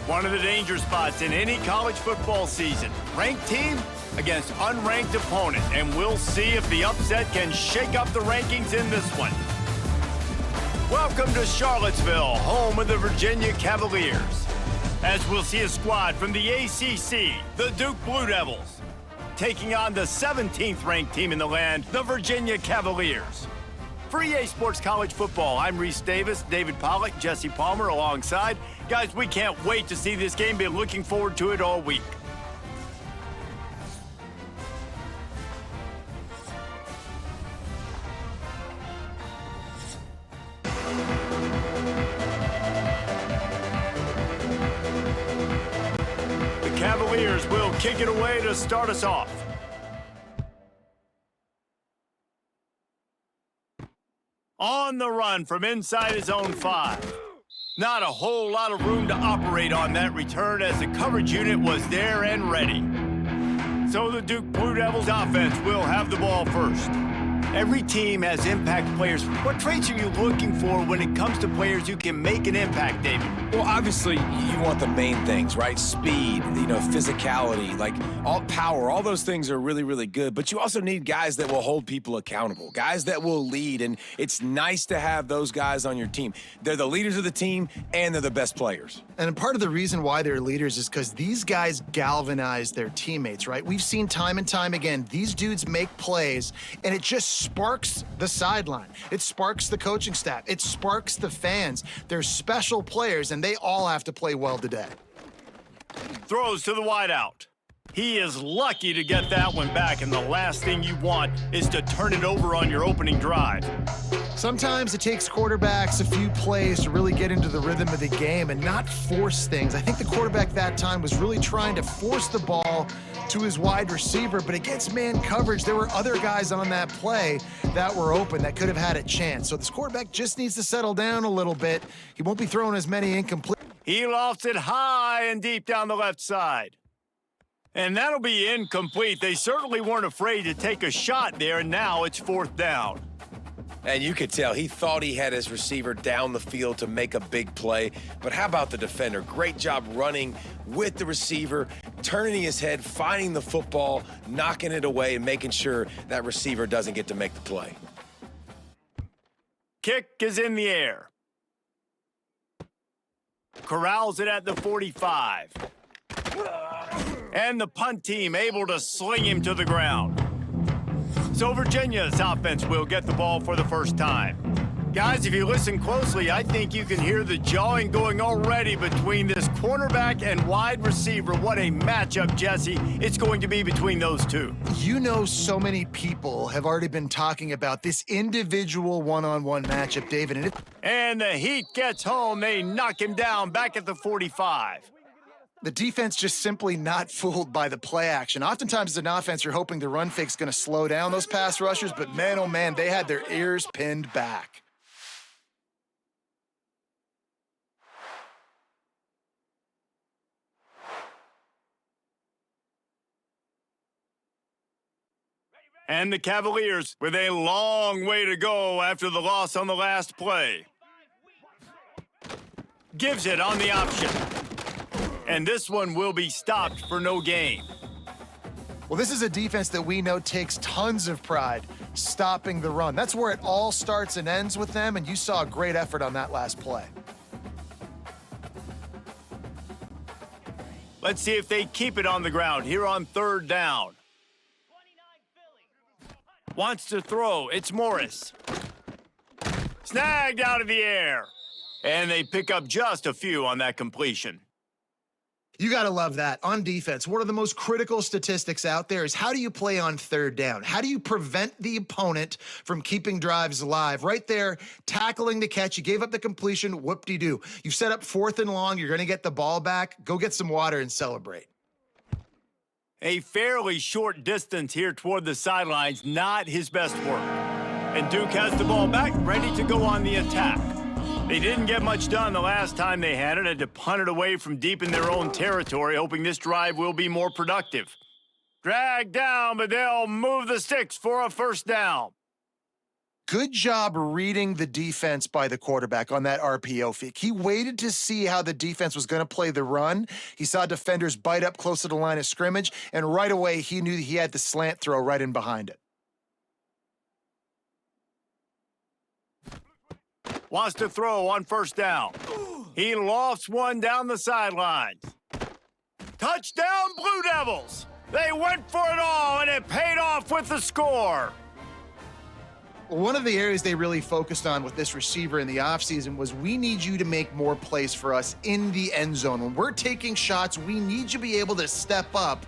One of the danger spots in any college football season. Ranked team against unranked opponent. And we'll see if the upset can shake up the rankings in this one. Welcome to Charlottesville, home of the Virginia Cavaliers. As we'll see a squad from the ACC, the Duke Blue Devils, taking on the 17th ranked team in the land, the Virginia Cavaliers. For EA Sports College Football, I'm Reese Davis, David Pollack, Jesse Palmer alongside. Guys, we can't wait to see this game. Been looking forward to it all week. The Cavaliers will kick it away to start us off. On the run from inside his own 5. Not a whole lot of room to operate on that return as the coverage unit was there and ready. So the Duke Blue Devils offense will have the ball first. Every team has impact players. What traits are you looking for when it comes to players who can make an impact, David? Well, obviously, you want the main things, right? Speed, physicality, like all power, all those things are really, really good. But you also need guys that will hold people accountable, guys that will lead. And it's nice to have those guys on your team. They're the leaders of the team, and they're the best players. And part of the reason why they're leaders is because these guys galvanize their teammates, right? We've seen time and time again, these dudes make plays, and it just sparks the sideline. It sparks the coaching staff. It sparks the fans. They're special players, and they all have to play well today. Throws to the wideout. He is lucky to get that one back, and the last thing you want is to turn it over on your opening drive. Sometimes it takes quarterbacks a few plays to really get into the rhythm of the game and not force things. I think the quarterback that time was really trying to force the ball to his wide receiver, but against man coverage, there were other guys on that play that were open that could have had a chance. So this quarterback just needs to settle down a little bit. He won't be throwing as many incomplete. He lofts it high and deep down the left side. And that'll be incomplete. They certainly weren't afraid to take a shot there, and now it's 4th down. And you could tell he thought he had his receiver down the field to make a big play. But how about the defender? Great job running with the receiver, turning his head, finding the football, knocking it away, and making sure that receiver doesn't get to make the play. Kick is in the air. Corrals it at the 45. And the punt team able to sling him to the ground. So Virginia's offense will get the ball for the first time. Guys, if you listen closely, I think you can hear the jawing going already between this cornerback and wide receiver. What a matchup, Jesse, it's going to be between those two. You know, so many people have already been talking about this individual one-on-one matchup, David. And the heat gets home. They knock him down back at the 45. The defense just simply not fooled by the play action. Oftentimes as an offense, you're hoping the run fake's going to slow down those pass rushers, but man, oh man, they had their ears pinned back. And the Cavaliers with a long way to go after the loss on the last play. Gives it on the option. And this one will be stopped for no gain. Well, this is a defense that we know takes tons of pride stopping the run. That's where it all starts and ends with them, and you saw a great effort on that last play. Let's see if they keep it on the ground here on 3rd down. Wants to throw. It's Morris. Snagged out of the air. And they pick up just a few on that completion. You got to love that. On defense, one of the most critical statistics out there is how do you play on 3rd down? How do you prevent the opponent from keeping drives alive? Right there, tackling the catch. You gave up the completion. Whoop-de-doo. You've set up 4th and long. You're going to get the ball back. Go get some water and celebrate. A fairly short distance here toward the sidelines. Not his best work. And Duke has the ball back, ready to go on the attack. They didn't get much done the last time they had it. Had to punt it away from deep in their own territory, hoping this drive will be more productive. Dragged down, but they'll move the sticks for a 1st down. Good job reading the defense by the quarterback on that RPO fake. He waited to see how the defense was going to play the run. He saw defenders bite up close to the line of scrimmage, and right away he knew he had the slant throw right in behind it. Wants to throw on first down. He lofts one down the sidelines. Touchdown, Blue Devils! They went for it all, and it paid off with the score. One of the areas they really focused on with this receiver in the offseason was, we need you to make more plays for us in the end zone. When we're taking shots, we need you to be able to step up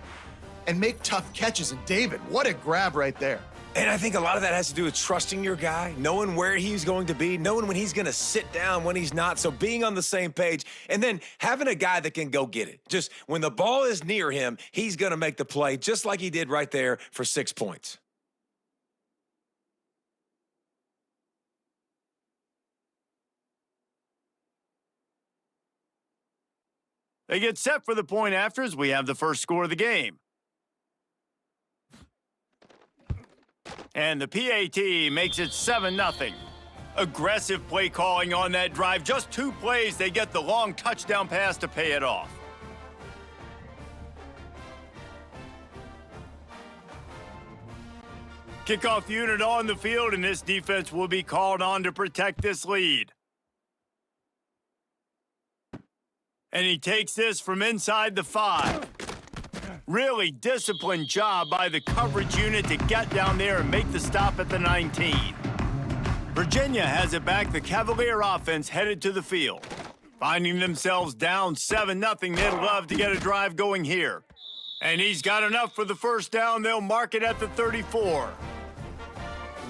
and make tough catches. And David, what a grab right there. And I think a lot of that has to do with trusting your guy, knowing where he's going to be, knowing when he's going to sit down, when he's not. So being on the same page, and then having a guy that can go get it. Just when the ball is near him, he's going to make the play, just like he did right there for 6 points. They get set for the point after as we have the first score of the game. And the PAT makes it 7-0. Aggressive play calling on that drive. Just 2 plays, they get the long touchdown pass to pay it off. Kickoff unit on the field, and this defense will be called on to protect this lead. And he takes this from inside the 5. Really disciplined job by the coverage unit to get down there and make the stop at the 19. Virginia has it back. The Cavalier offense headed to the field. Finding themselves down 7-0, they'd love to get a drive going here. And he's got enough for the first down. They'll mark it at the 34.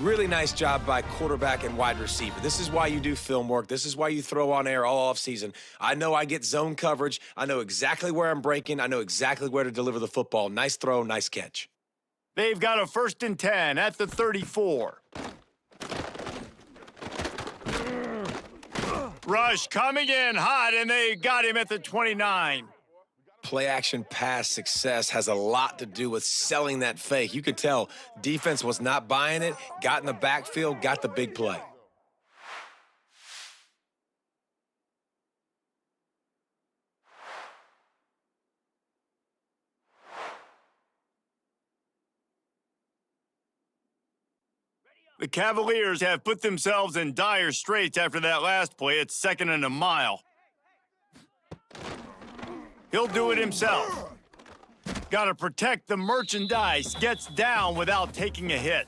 Really nice job by quarterback and wide receiver. This is why you do film work. This is why you throw on air all offseason. I know I get zone coverage. I know exactly where I'm breaking. I know exactly where to deliver the football. Nice throw, nice catch. They've got a 1st and 10 at the 34. Rush coming in hot, and they got him at the 29. Play action pass success has a lot to do with selling that fake. You could tell defense was not buying it, got in the backfield, got the big play. The Cavaliers have put themselves in dire straits after that last play. It's 2nd and a mile. He'll do it himself. Got to protect the merchandise. Gets down without taking a hit.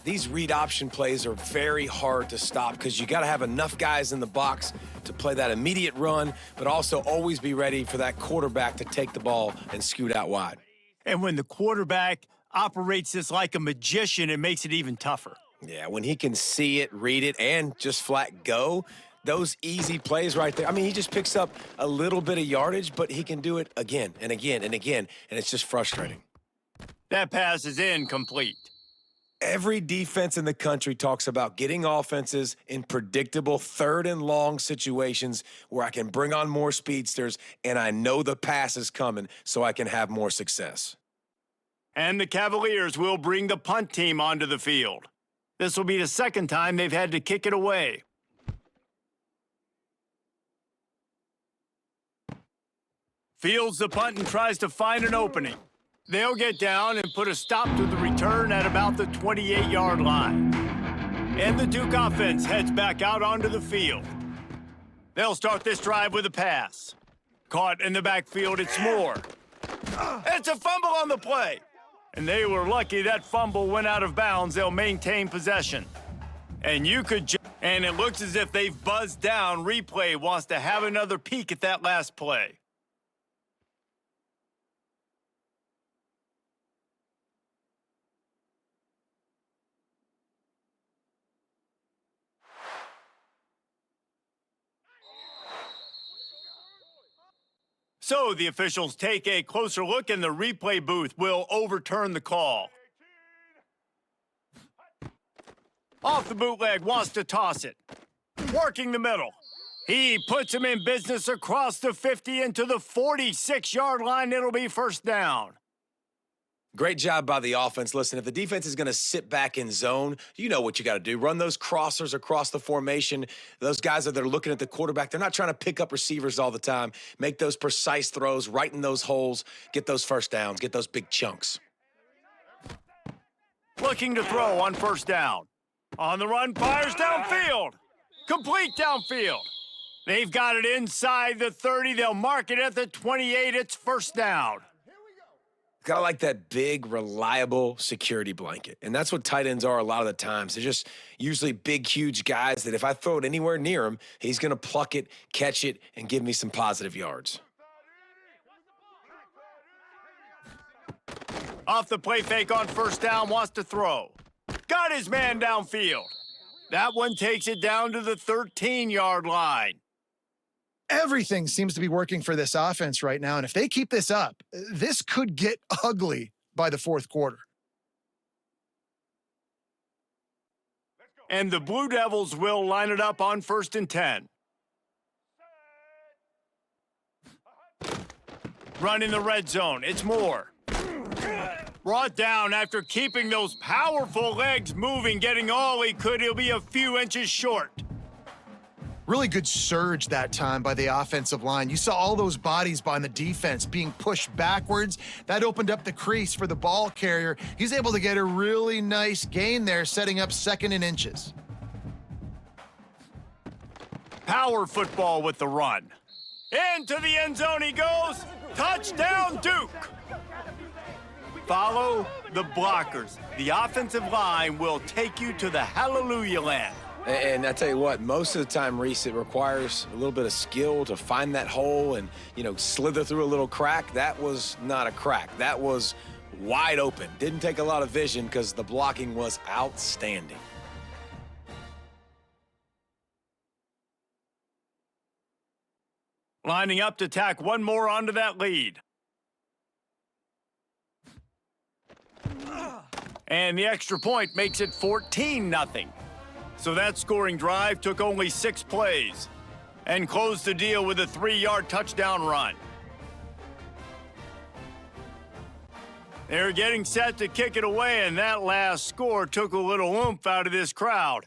These read option plays are very hard to stop because you got to have enough guys in the box to play that immediate run, but also always be ready for that quarterback to take the ball and scoot out wide. And when the quarterback operates this like a magician, it makes it even tougher. Yeah, when he can see it, read it, and just flat go, those easy plays right there. I mean, he just picks up a little bit of yardage, but he can do it again and again and again, and it's just frustrating. That pass is incomplete. Every defense in the country talks about getting offenses in predictable 3rd and long situations where I can bring on more speedsters and I know the pass is coming so I can have more success. And the Cavaliers will bring the punt team onto the field. This will be the 2nd time they've had to kick it away. Fields the punt and tries to find an opening. They'll get down and put a stop to the return at about the 28-yard line. And the Duke offense heads back out onto the field. They'll start this drive with a pass. Caught in the backfield, it's Moore. It's a fumble on the play. And they were lucky that fumble went out of bounds. They'll maintain possession. And and it looks as if they've buzzed down. Replay wants to have another peek at that last play. So the officials take a closer look, and the replay booth will overturn the call. Off the bootleg, wants to toss it. Working the middle. He puts him in business across the 50 into the 46-yard line. It'll be 1st down. Great job by the offense. Listen, if the defense is going to sit back in zone, you know what you got to do. Run those crossers across the formation. Those guys that are looking at the quarterback, they're not trying to pick up receivers all the time. Make those precise throws, right in those holes, get those first downs, get those big chunks. Looking to throw on first down. On the run, fires downfield. Complete downfield. They've got it inside the 30. They'll mark it at the 28. It's first down. Gotta like that big, reliable security blanket. And that's what tight ends are a lot of the times. They're just usually big, huge guys that if I throw it anywhere near him, he's going to pluck it, catch it, and give me some positive yards. Off the play fake on first down, wants to throw. Got his man downfield. That one takes it down to the 13-yard line. Everything seems to be working for this offense right now, and if they keep this up, this could get ugly by the fourth quarter. And the Blue Devils will line it up on 1st and 10. Run in the red zone. It's Moore. Brought down after keeping those powerful legs moving, getting all he could. He'll be a few inches short. Really good surge that time by the offensive line. You saw all those bodies behind the defense being pushed backwards. That opened up the crease for the ball carrier. He's able to get a really nice gain there, setting up 2nd and inches. Power football with the run. Into the end zone he goes. Touchdown, Duke. Follow the blockers. The offensive line will take you to the hallelujah land. And I tell you what, most of the time, Reese, it requires a little bit of skill to find that hole and, slither through a little crack. That was not a crack. That was wide open. Didn't take a lot of vision because the blocking was outstanding. Lining up to tack one more onto that lead. And the extra point makes it 14-0. So that scoring drive took only 6 plays and closed the deal with a 3-yard touchdown run. They're getting set to kick it away, and that last score took a little oomph out of this crowd.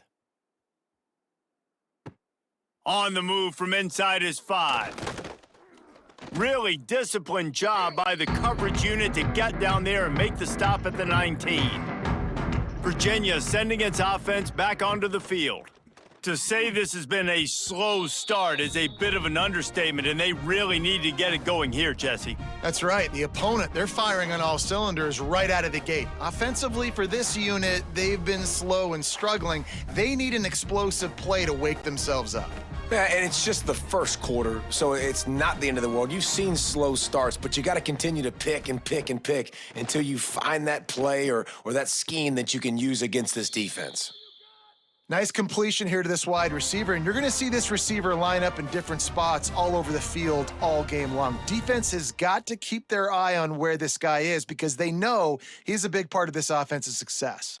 On the move from inside his 5. Really disciplined job by the coverage unit to get down there and make the stop at the 19. Virginia sending its offense back onto the field. To say this has been a slow start is a bit of an understatement, and they really need to get it going here, Jesse. That's right. The opponent, they're firing on all cylinders right out of the gate. Offensively, for this unit, they've been slow and struggling. They need an explosive play to wake themselves up. Yeah, and it's just the first quarter, so it's not the end of the world. You've seen slow starts, but you got to continue to pick and pick and pick until you find that play or that scheme that you can use against this defense. Nice completion here to this wide receiver, and you're going to see this receiver line up in different spots all over the field all game long. Defense has got to keep their eye on where this guy is because they know he's a big part of this offense's success.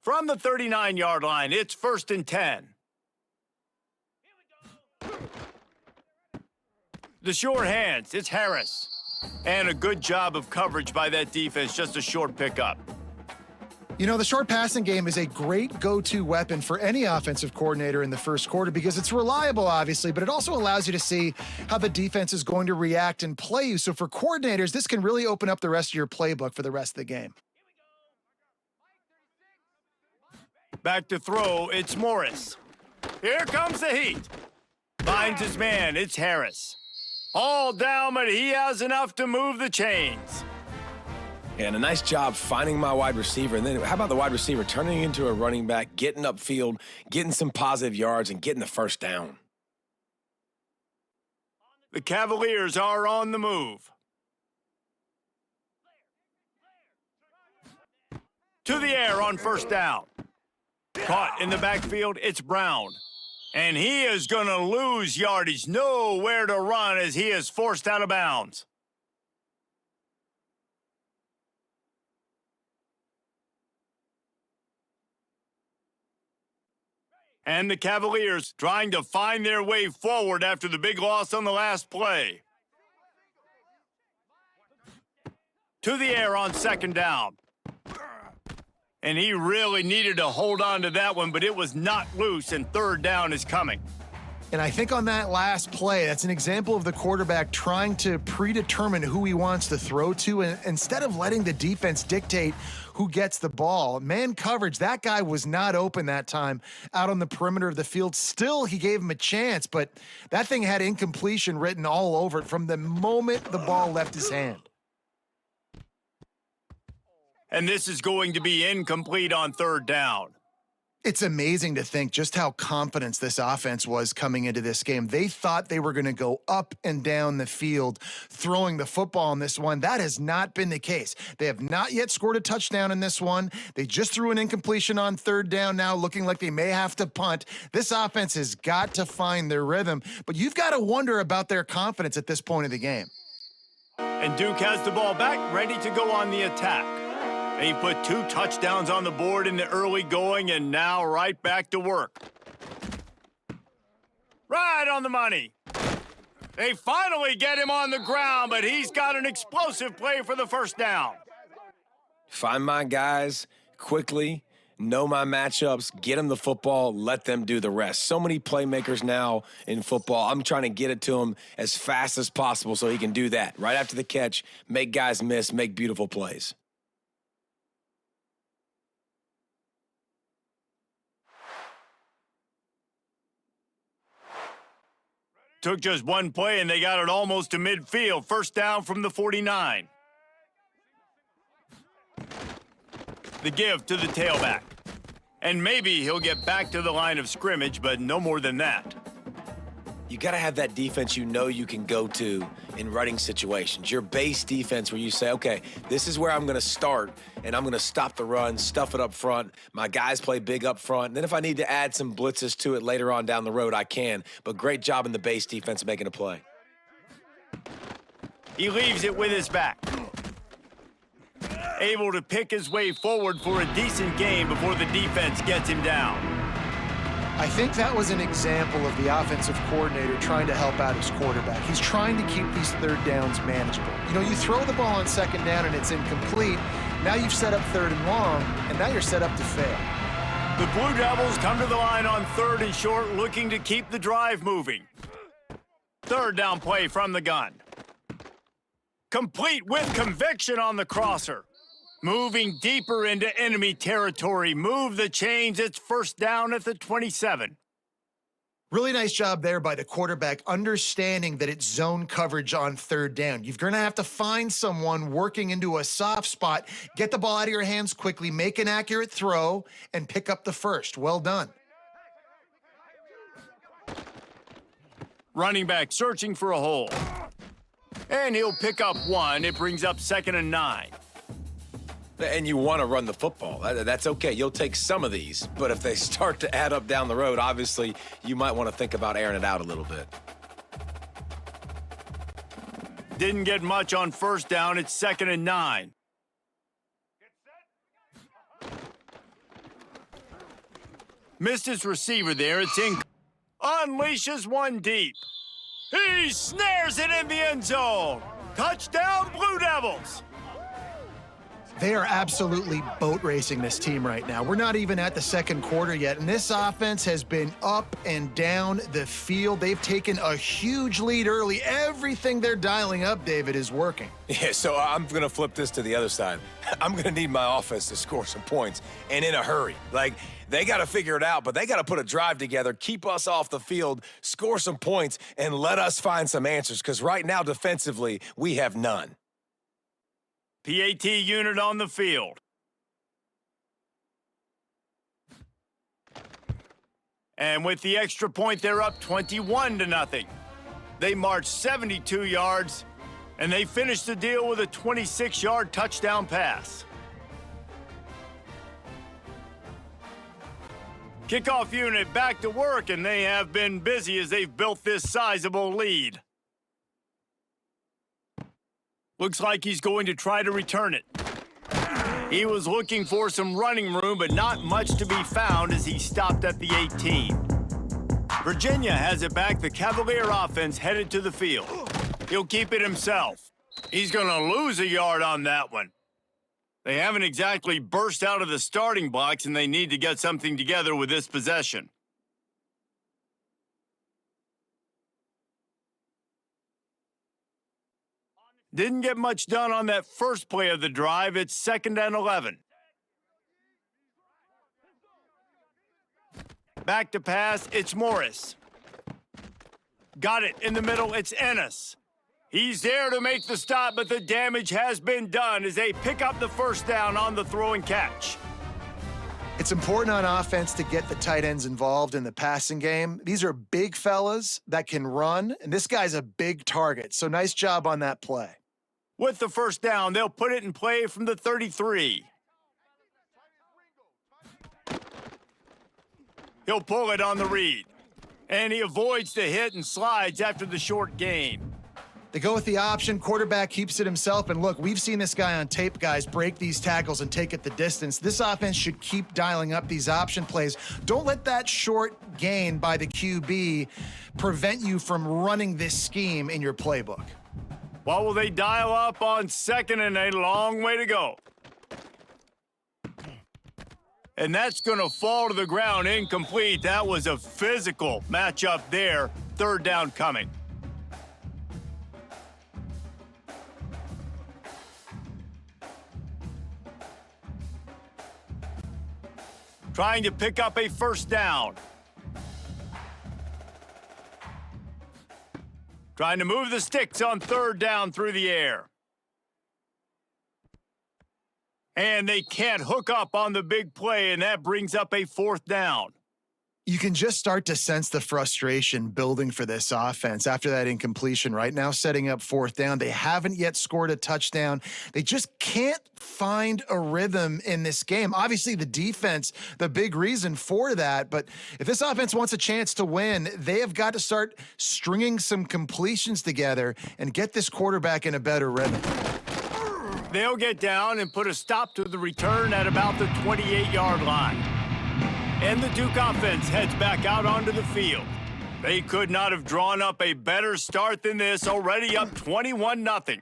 From the 39-yard line, it's 1st and 10. The short hands, it's Harris. And a good job of coverage by that defense, just a short pickup. You know, the short passing game is a great go-to weapon for any offensive coordinator in the first quarter because it's reliable, obviously, but it also allows you to see how the defense is going to react and play you. So for coordinators, this can really open up the rest of your playbook for the rest of the game. Back to throw, it's Morris. Here comes the heat. Finds his man, it's Harris. All down, but he has enough to move the chains. And a nice job finding my wide receiver. And then how about the wide receiver turning into a running back, getting upfield, getting some positive yards, and getting the first down. The Cavaliers are on the move. To the air on first down. Caught in the backfield, it's Brown. And he is going to lose yardage. Nowhere to run as he is forced out of bounds. And the Cavaliers trying to find their way forward after the big loss on the last play. To the air on second down. And he really needed to hold on to that one, but it was not loose, and third down is coming. And I think on that last play, that's an example of the quarterback trying to predetermine who he wants to throw to, and instead of letting the defense dictate who gets the ball. Man coverage, that guy was not open that time out on the perimeter of the field. Still, he gave him a chance, but that thing had incompletion written all over it from the moment the ball left his hand. And this is going to be incomplete on third down. It's amazing to think just how confident this offense was coming into this game. They thought they were going to go up and down the field throwing the football in this one. That has not been the case. They have not yet scored a touchdown in this one. They just threw an incompletion on third down now, looking like they may have to punt. This offense has got to find their rhythm, but you've got to wonder about their confidence at this point of the game. And Duke has the ball back, ready to go on the attack. He put 2 touchdowns on the board in the early going, and now right back to work. Right on the money. They finally get him on the ground, but he's got an explosive play for the first down. Find my guys quickly, know my matchups, get them the football, let them do the rest. So many playmakers now in football. I'm trying to get it to him as fast as possible so he can do that. Right after the catch, make guys miss, make beautiful plays. Took just one play, and they got it almost to midfield. First down from the 49. The give to the tailback. And maybe he'll get back to the line of scrimmage, but no more than that. You got to have that defense you know you can go to in running situations. Your base defense where you say, okay, this is where I'm going to start, and I'm going to stop the run, stuff it up front. My guys play big up front. And then if I need to add some blitzes to it later on down the road, I can. But great job in the base defense making a play. He leaves it with his back. Able to pick his way forward for a decent gain before the defense gets him down. I think that was an example of the offensive coordinator trying to help out his quarterback. He's trying to keep these third downs manageable. You know, you throw the ball on second down and it's incomplete. Now you've set up third and long, and now you're set up to fail. The Blue Devils come to the line on third and short, looking to keep the drive moving. Third down play from the gun. Complete with conviction on the crosser. Moving deeper into enemy territory. Move the chains. It's first down at the 27. Really nice job there by the quarterback, understanding that it's zone coverage on third down. You're going to have to find someone working into a soft spot, get the ball out of your hands quickly, make an accurate throw, and pick up the first. Well done. Running back searching for a hole. And he'll pick up one. It brings up 2nd and 9. And you want to run the football. That's okay. You'll take some of these. But if they start to add up down the road, obviously, you might want to think about airing it out a little bit. Didn't get much on first down. It's 2nd and 9. Missed his receiver there. It's in. Unleashes one deep. He snares it in the end zone. Touchdown, Blue Devils. They are absolutely boat racing this team right now. We're not even at the second quarter yet, and this offense has been up and down the field. They've taken a huge lead early. Everything they're dialing up, David, is working. Yeah, so I'm going to flip this to the other side. I'm going to need my offense to score some points, and in a hurry. Like, they got to figure it out, but they got to put a drive together, keep us off the field, score some points, and let us find some answers, because right now, defensively, we have none. PAT unit on the field. And with the extra point, they're up 21-0. They marched 72 yards, and they finished the deal with a 26-yard touchdown pass. Kickoff unit back to work, and they have been busy as they've built this sizable lead. Looks like he's going to try to return it. He was looking for some running room, but not much to be found as he stopped at the 18. Virginia has it back. The Cavalier offense headed to the field. He'll keep it himself. He's going to lose a yard on that one. They haven't exactly burst out of the starting blocks, and they need to get something together with this possession. Didn't get much done on that first play of the drive. It's 2nd and 11. Back to pass, it's Morris. Got it in the middle, it's Ennis. He's there to make the stop, but the damage has been done as they pick up the first down on the throw and catch. It's important on offense to get the tight ends involved in the passing game. These are big fellas that can run, and this guy's a big target, so nice job on that play. With the first down, they'll put it in play from the 33. He'll pull it on the read, and he avoids the hit and slides after the short gain. They go with the option. Quarterback keeps it himself. And look, we've seen this guy on tape, guys, break these tackles and take it the distance. This offense should keep dialing up these option plays. Don't let that short gain by the QB prevent you from running this scheme in your playbook. What will they dial up on 2nd and a long way to go? And that's going to fall to the ground incomplete. That was a physical matchup there. 3rd down coming. Trying to pick up a first down. Trying to move the sticks on 3rd down through the air. And they can't hook up on the big play, and that brings up a 4th down. You can just start to sense the frustration building for this offense after that incompletion. Right now, setting up 4th down. They haven't yet scored a touchdown. They just can't find a rhythm in this game. Obviously, the defense, the big reason for that. But if this offense wants a chance to win, they have got to start stringing some completions together and get this quarterback in a better rhythm. They'll get down and put a stop to the return at about the 28-yard line. And the Duke offense heads back out onto the field. They could not have drawn up a better start than this, already up 21-0.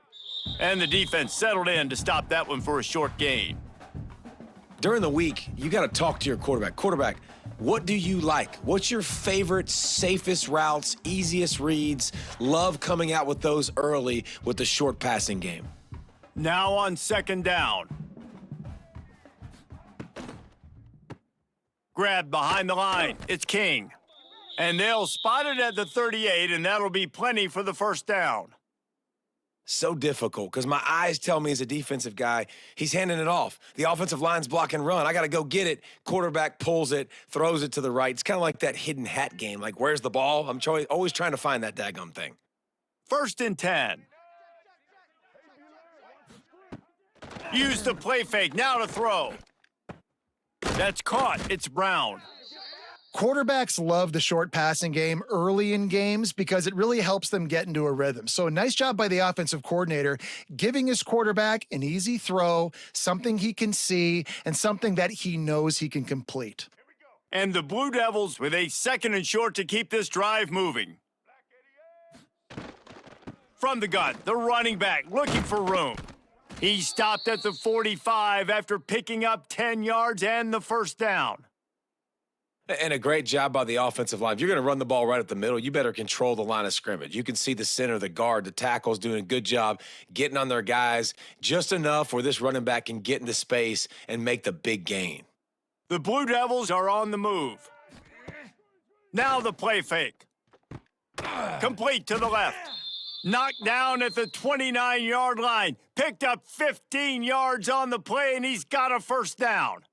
And the defense settled in to stop that one for a short gain. During the week, you got to talk to your quarterback. Quarterback, what do you like? What's your favorite, safest routes, easiest reads? Love coming out with those early with the short passing game. Now on 2nd down. Grabbed behind the line. It's King. And they'll spot it at the 38, and that'll be plenty for the first down. So difficult because my eyes tell me as a defensive guy, he's handing it off. The offensive line's block and run. I got to go get it. Quarterback pulls it, throws it to the right. It's kind of like that hidden hat game. Like, where's the ball? I'm always trying to find that daggum thing. 1st and 10. Use the play fake. Now to throw. That's caught. It's Brown. Quarterbacks love the short passing game early in games because it really helps them get into a rhythm. So a nice job by the offensive coordinator giving his quarterback an easy throw, something he can see, and something that he knows he can complete. And the Blue Devils with a 2nd and short to keep this drive moving. From the gun, the running back looking for room. He stopped at the 45 after picking up 10 yards and the first down. And a great job by the offensive line. If you're going to run the ball right at the middle, you better control the line of scrimmage. You can see the center, the guard, the tackles doing a good job getting on their guys just enough where this running back can get into space and make the big gain. The Blue Devils are on the move. Now the play fake. Complete to the left. Knocked down at the 29-yard line. Picked up 15 yards on the play, and he's got a first down.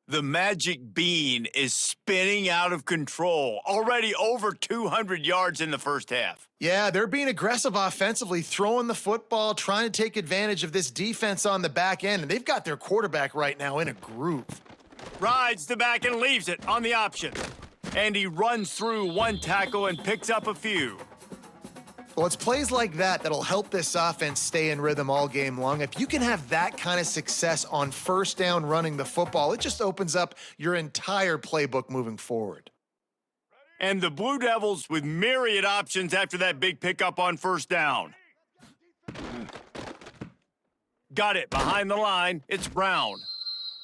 The magic bean is spinning out of control. Already over 200 yards in the first half. Yeah, they're being aggressive offensively, throwing the football, trying to take advantage of this defense on the back end, and they've got their quarterback right now in a groove. Rides the back and leaves it on the option. And he runs through one tackle and picks up a few. Well, it's plays like that that'll help this offense stay in rhythm all game long. If you can have that kind of success on first down running the football, it just opens up your entire playbook moving forward. And the Blue Devils with myriad options after that big pickup on first down. Got it behind the line. It's Brown.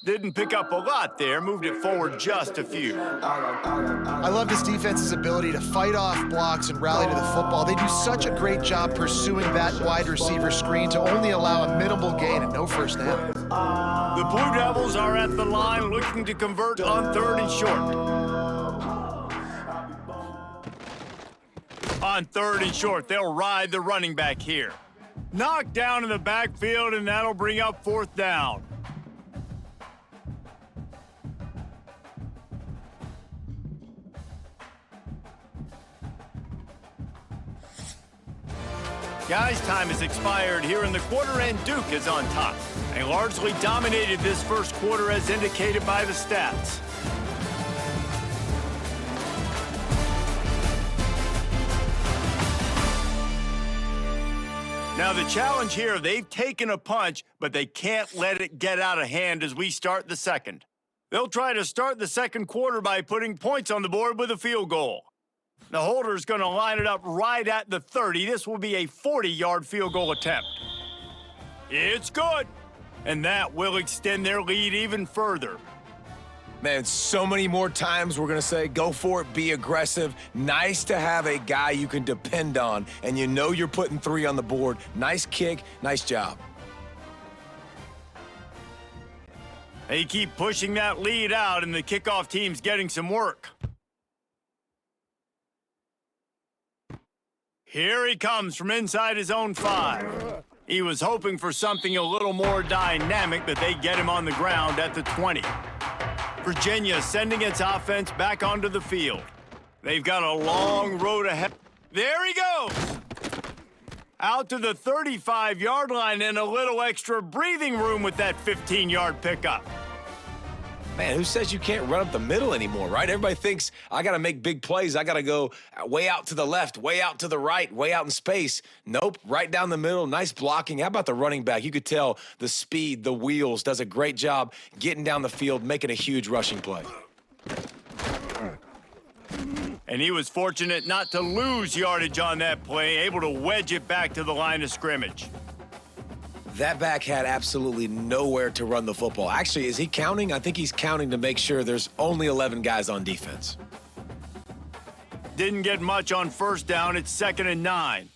Didn't pick up a lot there, moved it forward just a few. I love this defense's ability to fight off blocks and rally to the football. They do such a great job pursuing that wide receiver screen to only allow a minimal gain and no first down. The Blue Devils are at the line looking to convert on 3rd and short. On 3rd and short, they'll ride the running back here. Knocked down in the backfield, and that'll bring up 4th down. Guys, time has expired here in the quarter, and Duke is on top. They largely dominated this first quarter as indicated by the stats. Now the challenge here, they've taken a punch, but they can't let it get out of hand as we start the second. They'll try to start the second quarter by putting points on the board with a field goal. The holder's going to line it up right at the 30. This will be a 40-yard field goal attempt. It's good, and that will extend their lead even further. Man, so many more times we're going to say, go for it, be aggressive. Nice to have a guy you can depend on, and you know you're putting 3 on the board. Nice kick, nice job. They keep pushing that lead out, and the kickoff team's getting some work. Here he comes from inside his own 5. He was hoping for something a little more dynamic, but they get him on the ground at the 20. Virginia sending its offense back onto the field. They've got a long road ahead. There he goes! Out to the 35-yard line and a little extra breathing room with that 15-yard pickup. Man, who says you can't run up the middle anymore, right? Everybody thinks, I got to make big plays. I got to go way out to the left, way out to the right, way out in space. Nope, right down the middle. Nice blocking. How about the running back? You could tell the speed, the wheels, does a great job getting down the field, making a huge rushing play. And he was fortunate not to lose yardage on that play, able to wedge it back to the line of scrimmage. That back had absolutely nowhere to run the football. Actually, is he counting? I think he's counting to make sure there's only 11 guys on defense. Didn't get much on first down. It's 2nd and 9.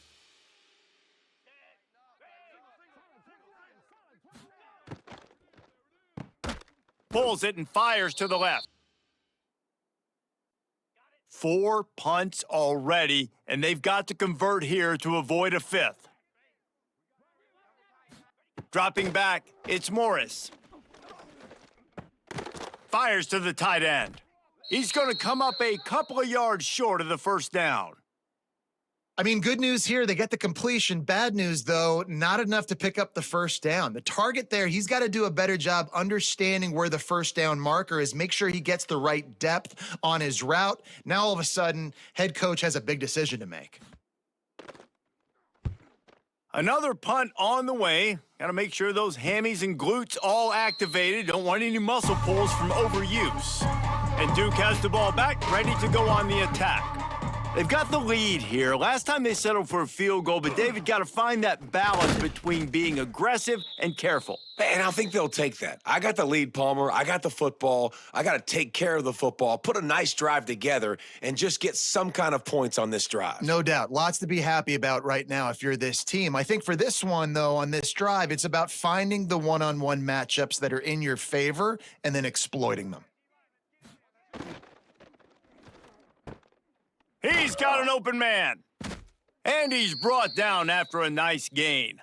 Pulls it and fires to the left. 4 punts already, and they've got to convert here to avoid a 5th. Dropping back, it's Morris. Fires to the tight end. He's going to come up a couple of yards short of the first down. I mean, good news here, they get the completion. Bad news, though, not enough to pick up the first down. The target there, he's got to do a better job understanding where the first down marker is, make sure he gets the right depth on his route. Now, all of a sudden, head coach has a big decision to make. Another punt on the way. Got to make sure those hammies and glutes all activated. Don't want any muscle pulls from overuse. And Duke has the ball back, ready to go on the attack. They've got the lead here. Last time they settled for a field goal, but David got to find that balance between being aggressive and careful. And I think they'll take that. I got the lead, Palmer. I got the football. I got to take care of the football, put a nice drive together, and just get some kind of points on this drive. No doubt. Lots to be happy about right now if you're this team. I think for this one, though, on this drive, it's about finding the one-on-one matchups that are in your favor and then exploiting them. He's got an open man. And he's brought down after a nice gain.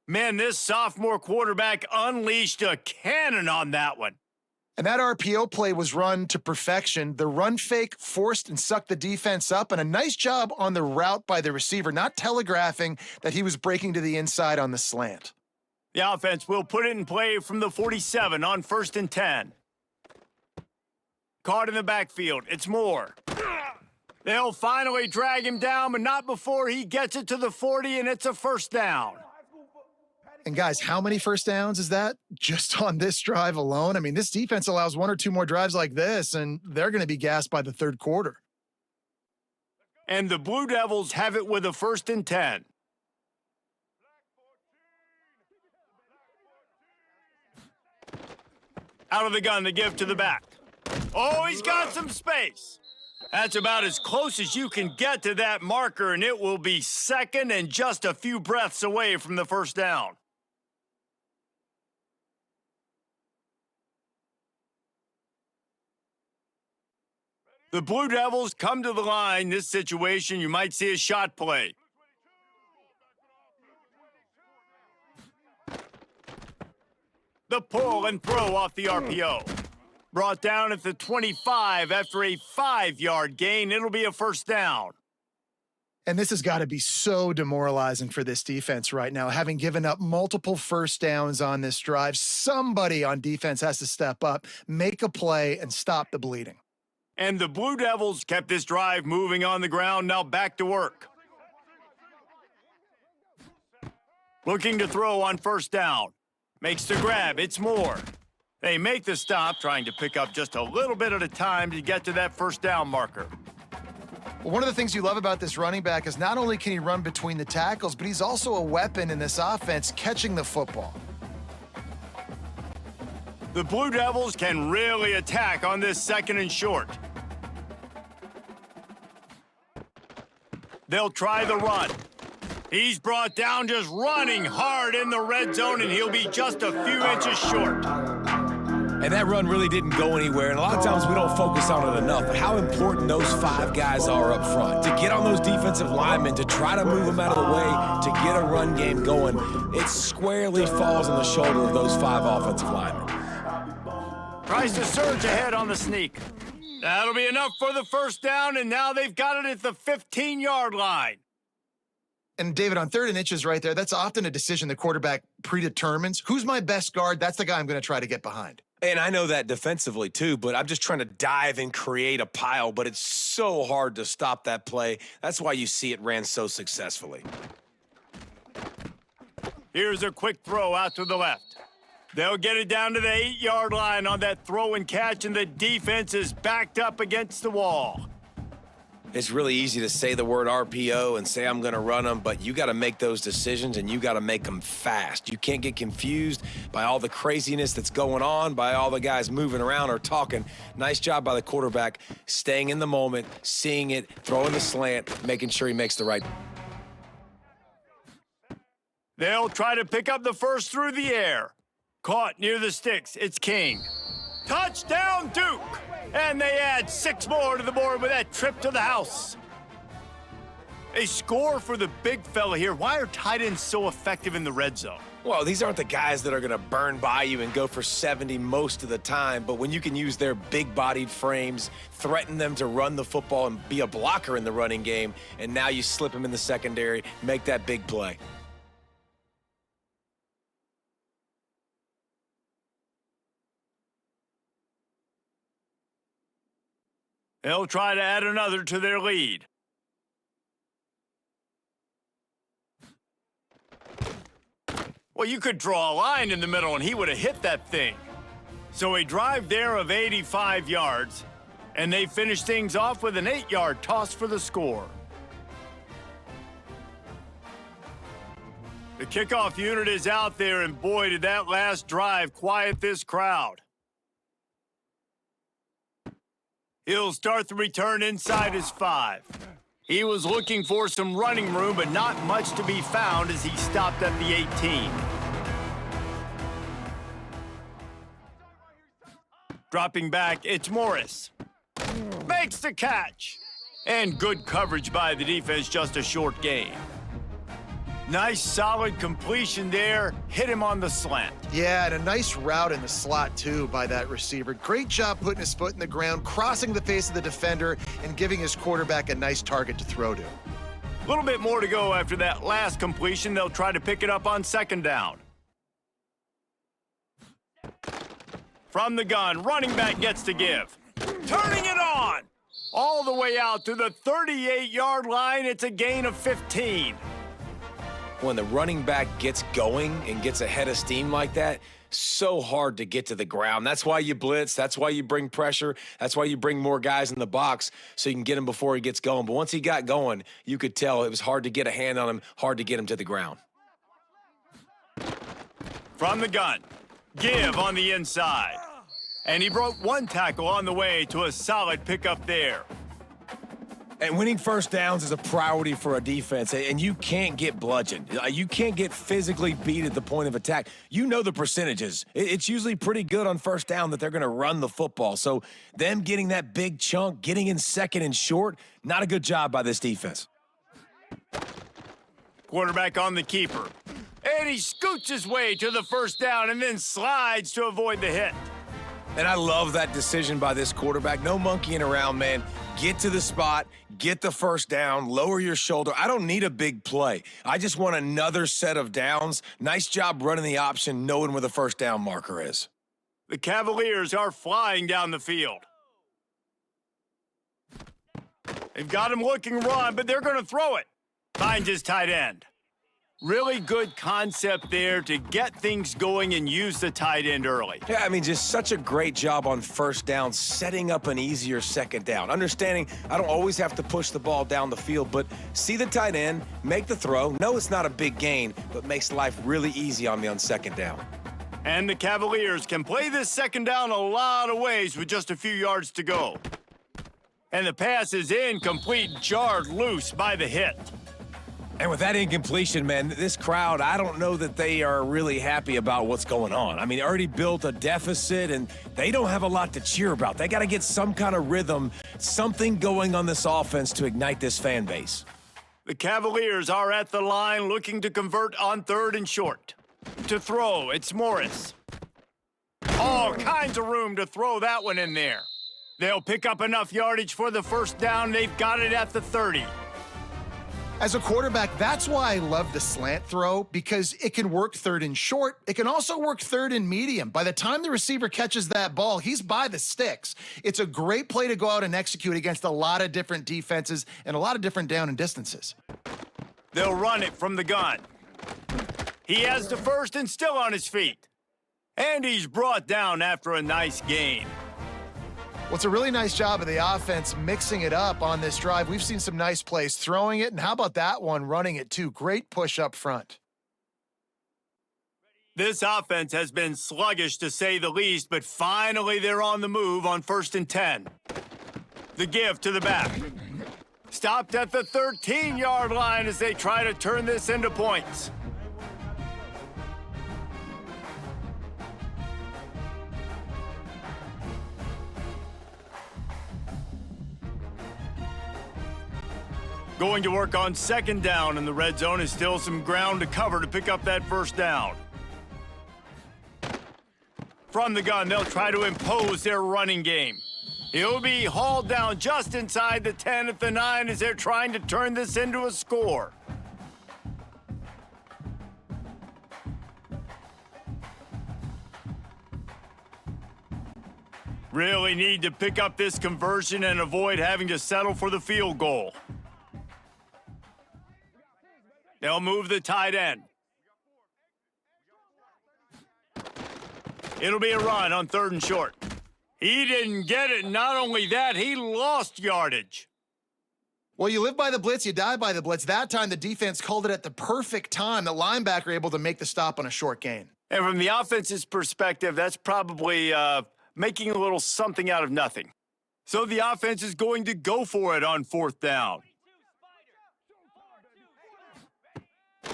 Man, this sophomore quarterback unleashed a cannon on that one. And that RPO play was run to perfection. The run fake forced and sucked the defense up, and a nice job on the route by the receiver, not telegraphing that he was breaking to the inside on the slant. The offense will put it in play from the 47 on 1st and 10. Caught in the backfield. It's Moore. They'll finally drag him down, but not before he gets it to the 40, and it's a first down. And guys, how many first downs is that just on this drive alone? I mean, this defense allows 1 or 2 more drives like this, and they're going to be gassed by the third quarter. And the Blue Devils have it with a 1st and 10. Out of the gun to give to the back. Oh, he's got some space. That's about as close as you can get to that marker, and it will be second and just a few breaths away from the first down. The Blue Devils come to the line. This situation, you might see a shot play. The pull and throw off the RPO. Brought down at the 25 after a 5-yard gain. It'll be a first down. And this has got to be so demoralizing for this defense right now. Having given up multiple first downs on this drive, somebody on defense has to step up, make a play, and stop the bleeding. And the Blue Devils kept this drive moving on the ground. Now back to work. Looking to throw on first down. Makes the grab. It's Moore. They make the stop, trying to pick up just a little bit at a time to get to that first down marker. Well, one of the things you love about this running back is not only can he run between the tackles, but he's also a weapon in this offense catching the football. The Blue Devils can really attack on this second and short. They'll try the run. He's brought down just running hard in the red zone, and he'll be just a few inches short. And that run really didn't go anywhere, and a lot of times we don't focus on it enough, but how important those 5 guys are up front. To get on those defensive linemen, to try to move them out of the way, to get a run game going, it squarely falls on the shoulder of those 5 offensive linemen. Tries to surge ahead on the sneak. That'll be enough for the first down, and now they've got it at the 15-yard line. And David, on 3rd and inches right there, that's often a decision the quarterback predetermines. Who's my best guard? That's the guy I'm going to try to get behind. And I know that defensively too, but I'm just trying to dive and create a pile, but it's so hard to stop that play. That's why you see it ran so successfully. Here's a quick throw out to the left. They'll get it down to the 8-yard line on that throw and catch, and the defense is backed up against the wall. It's really easy to say the word RPO and say I'm going to run them, but you got to make those decisions, and you got to make them fast. You can't get confused by all the craziness that's going on, by all the guys moving around or talking. Nice job by the quarterback, staying in the moment, seeing it, throwing the slant, making sure he makes the right. They'll try to pick up the first through the air. Caught near the sticks. It's King. Touchdown, Duke! And they add 6 more to the board with that trip to the house. A score for the big fella here. Why are tight ends so effective in the red zone? Well, these aren't the guys that are going to burn by you and go for 70 most of the time, but when you can use their big-bodied frames, threaten them to run the football and be a blocker in the running game, and now you slip them in the secondary, make that big play. They'll try to add another to their lead. Well, you could draw a line in the middle, and he would have hit that thing. So a drive there of 85 yards, and they finish things off with an 8-yard toss for the score. The kickoff unit is out there, and boy, did that last drive quiet this crowd. He'll start the return inside his 5. He was looking for some running room, but not much to be found as he stopped at the 18. Dropping back, it's Morris. Makes the catch. And good coverage by the defense, just a short gain. Nice, solid completion there. Hit him on the slant. Yeah, and a nice route in the slot, too, by that receiver. Great job putting his foot in the ground, crossing the face of the defender, and giving his quarterback a nice target to throw to. A little bit more to go after that last completion. They'll try to pick it up on 2nd down. From the gun, running back gets to give. Turning it on! All the way out to the 38-yard line. It's a gain of 15. When the running back gets going and gets ahead of steam like that, so hard to get to the ground. That's why you blitz. That's why you bring pressure. That's why you bring more guys in the box so you can get him before he gets going. But once he got going, you could tell it was hard to get a hand on him, hard to get him to the ground. From the gun, give on the inside. And he broke one tackle on the way to a solid pickup there. And winning first downs is a priority for a defense, and you can't get bludgeoned. You can't get physically beat at the point of attack. You know the percentages. It's usually pretty good on first down that they're going to run the football. So them getting that big chunk, getting in second and short, not a good job by this defense. Quarterback on the keeper. And he scoots his way to the first down and then slides to avoid the hit. And I love that decision by this quarterback. No monkeying around, man. Get to the spot, get the first down, lower your shoulder. I don't need a big play. I just want another set of downs. Nice job running the option, knowing where the first down marker is. The Cavaliers are flying down the field. They've got him looking run, but they're going to throw it. Finds his tight end. Really good concept there to get things going and use the tight end early. Yeah, I mean, just such a great job on first down, setting up an easier second down. Understanding I don't always have to push the ball down the field, but see the tight end, make the throw. No, it's not a big gain, but makes life really easy on me on second down. And the Cavaliers can play this second down a lot of ways with just a few yards to go. And the pass is incomplete, jarred loose by the hit. And with that incompletion, man, this crowd, I don't know that they are really happy about what's going on. I mean, they already built a deficit, and they don't have a lot to cheer about. They got to get some kind of rhythm, something going on this offense to ignite this fan base. The Cavaliers are at the line looking to convert on third and short. To throw, it's Morris. All kinds of room to throw that one in there. They'll pick up enough yardage for the first down. They've got it at the 30. As a quarterback, that's why I love the slant throw, because it can work third and short. It can also work third and medium. By the time the receiver catches that ball, he's by the sticks. It's a great play to go out and execute against a lot of different defenses and a lot of different down and distances. They'll run it from the gun. He has the first and still on his feet. And he's brought down after a nice gain. Well, it's a really nice job of the offense mixing it up on this drive. We've seen some nice plays throwing it, and how about that one running it too? Great push up front. This offense has been sluggish to say the least, but finally they're on the move on 1st and 10. The give to the back. Stopped at the 13-yard line as they try to turn this into points. Going to work on second down, and the red zone is still some ground to cover to pick up that first down. From the gun, they'll try to impose their running game. He'll be hauled down just inside the 10 at the 9 as they're trying to turn this into a score. Really need to pick up this conversion and avoid having to settle for the field goal. They'll move the tight end. It'll be a run on 3rd and short. He didn't get it. Not only that, he lost yardage. Well, you live by the blitz, you die by the blitz. That time, the defense called it at the perfect time. The linebacker able to make the stop on a short gain. And from the offense's perspective, that's probably making a little something out of nothing. So the offense is going to go for it on 4th down.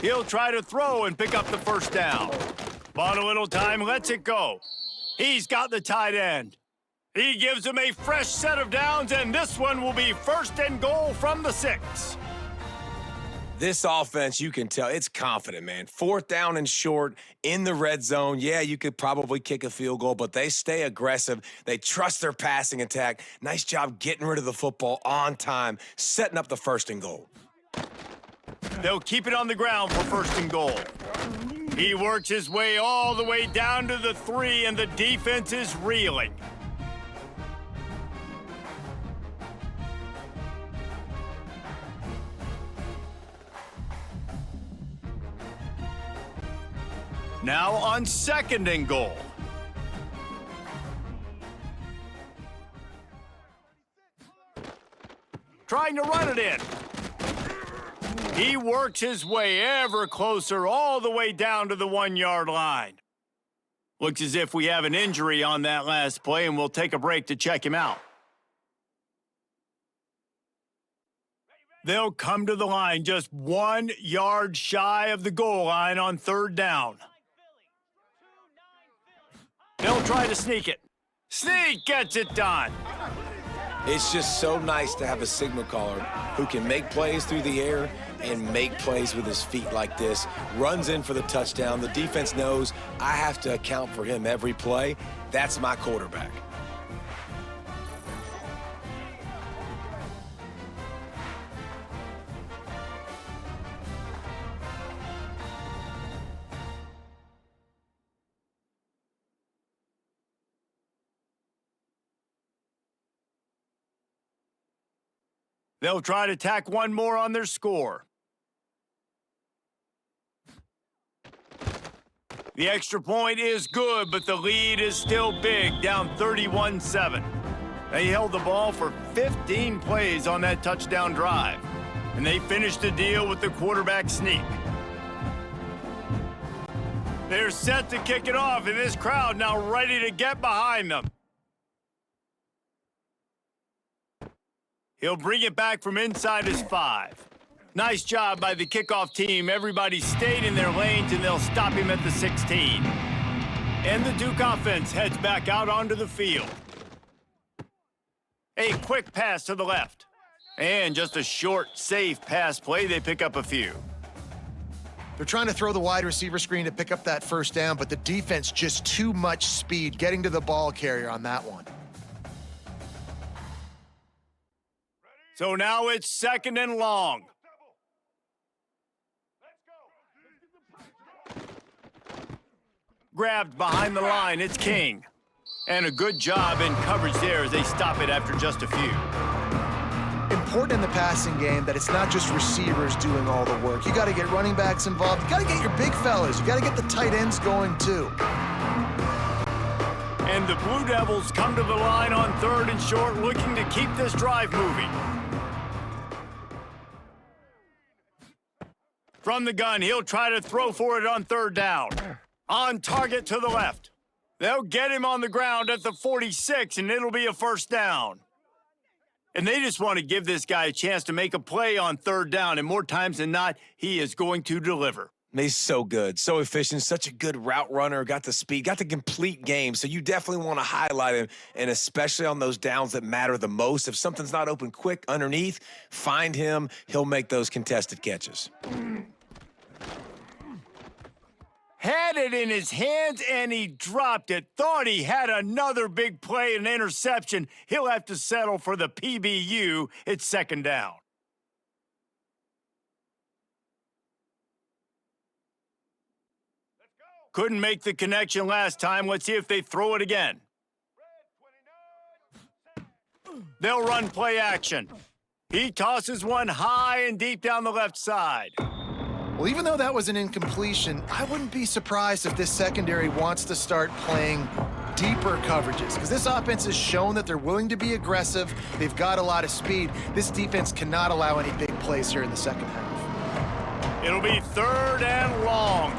He'll try to throw and pick up the first down. Bought a little time, lets it go. He's got the tight end. He gives him a fresh set of downs, and this one will be 1st and goal from the 6. This offense, you can tell, it's confident, man. 4th down and short in the red zone. Yeah, you could probably kick a field goal, but they stay aggressive. They trust their passing attack. Nice job getting rid of the football on time, setting up the 1st and goal. They'll keep it on the ground for 1st and goal. He works his way all the way down to the 3, and the defense is reeling. Now on 2nd and goal. Trying to run it in. He works his way ever closer all the way down to the 1-yard line. Looks as if we have an injury on that last play, and we'll take a break to check him out. They'll come to the line just 1 yard shy of the goal line on third down. They'll try to sneak it. Sneak gets it done. It's just so nice to have a signal caller who can make plays through the air and make plays with his feet like this. Runs in for the touchdown. The defense knows I have to account for him every play. That's my quarterback. They'll try to tack one more on their score. The extra point is good, but the lead is still big, down 31-7. They held the ball for 15 plays on that touchdown drive, and they finished the deal with the quarterback sneak. They're set to kick it off, and this crowd now ready to get behind them. He'll bring it back from inside his 5. Nice job by the kickoff team. Everybody stayed in their lanes, and they'll stop him at the 16. And the Duke offense heads back out onto the field. A quick pass to the left. And just a short, safe pass play. They pick up a few. They're trying to throw the wide receiver screen to pick up that first down, but the defense just too much speed getting to the ball carrier on that one. So now it's 2nd and long. Grabbed behind the line, it's King. And a good job in coverage there as they stop it after just a few. Important in the passing game that it's not just receivers doing all the work. You got to get running backs involved. You got to get your big fellas. You got to get the tight ends going too. And the Blue Devils come to the line on 3rd and short, looking to keep this drive moving. From the gun, he'll try to throw for it on 3rd down. On target to the left. They'll get him on the ground at the 46, and it'll be a first down. And they just want to give this guy a chance to make a play on 3rd down, and more times than not, he is going to deliver. He's so good, so efficient, such a good route runner, got the speed, got the complete game, so you definitely want to highlight him, and especially on those downs that matter the most. If something's not open quick underneath, find him. He'll make those contested catches. Had it in his hands, and he dropped it. Thought he had another big play, an interception. He'll have to settle for the PBU. It's 2nd down. Couldn't make the connection last time. Let's see if they throw it again. They'll run play action. He tosses one high and deep down the left side. Well, even though that was an incompletion, I wouldn't be surprised if this secondary wants to start playing deeper coverages, because this offense has shown that they're willing to be aggressive. They've got a lot of speed. This defense cannot allow any big plays here in the second half. It'll be 3rd and long.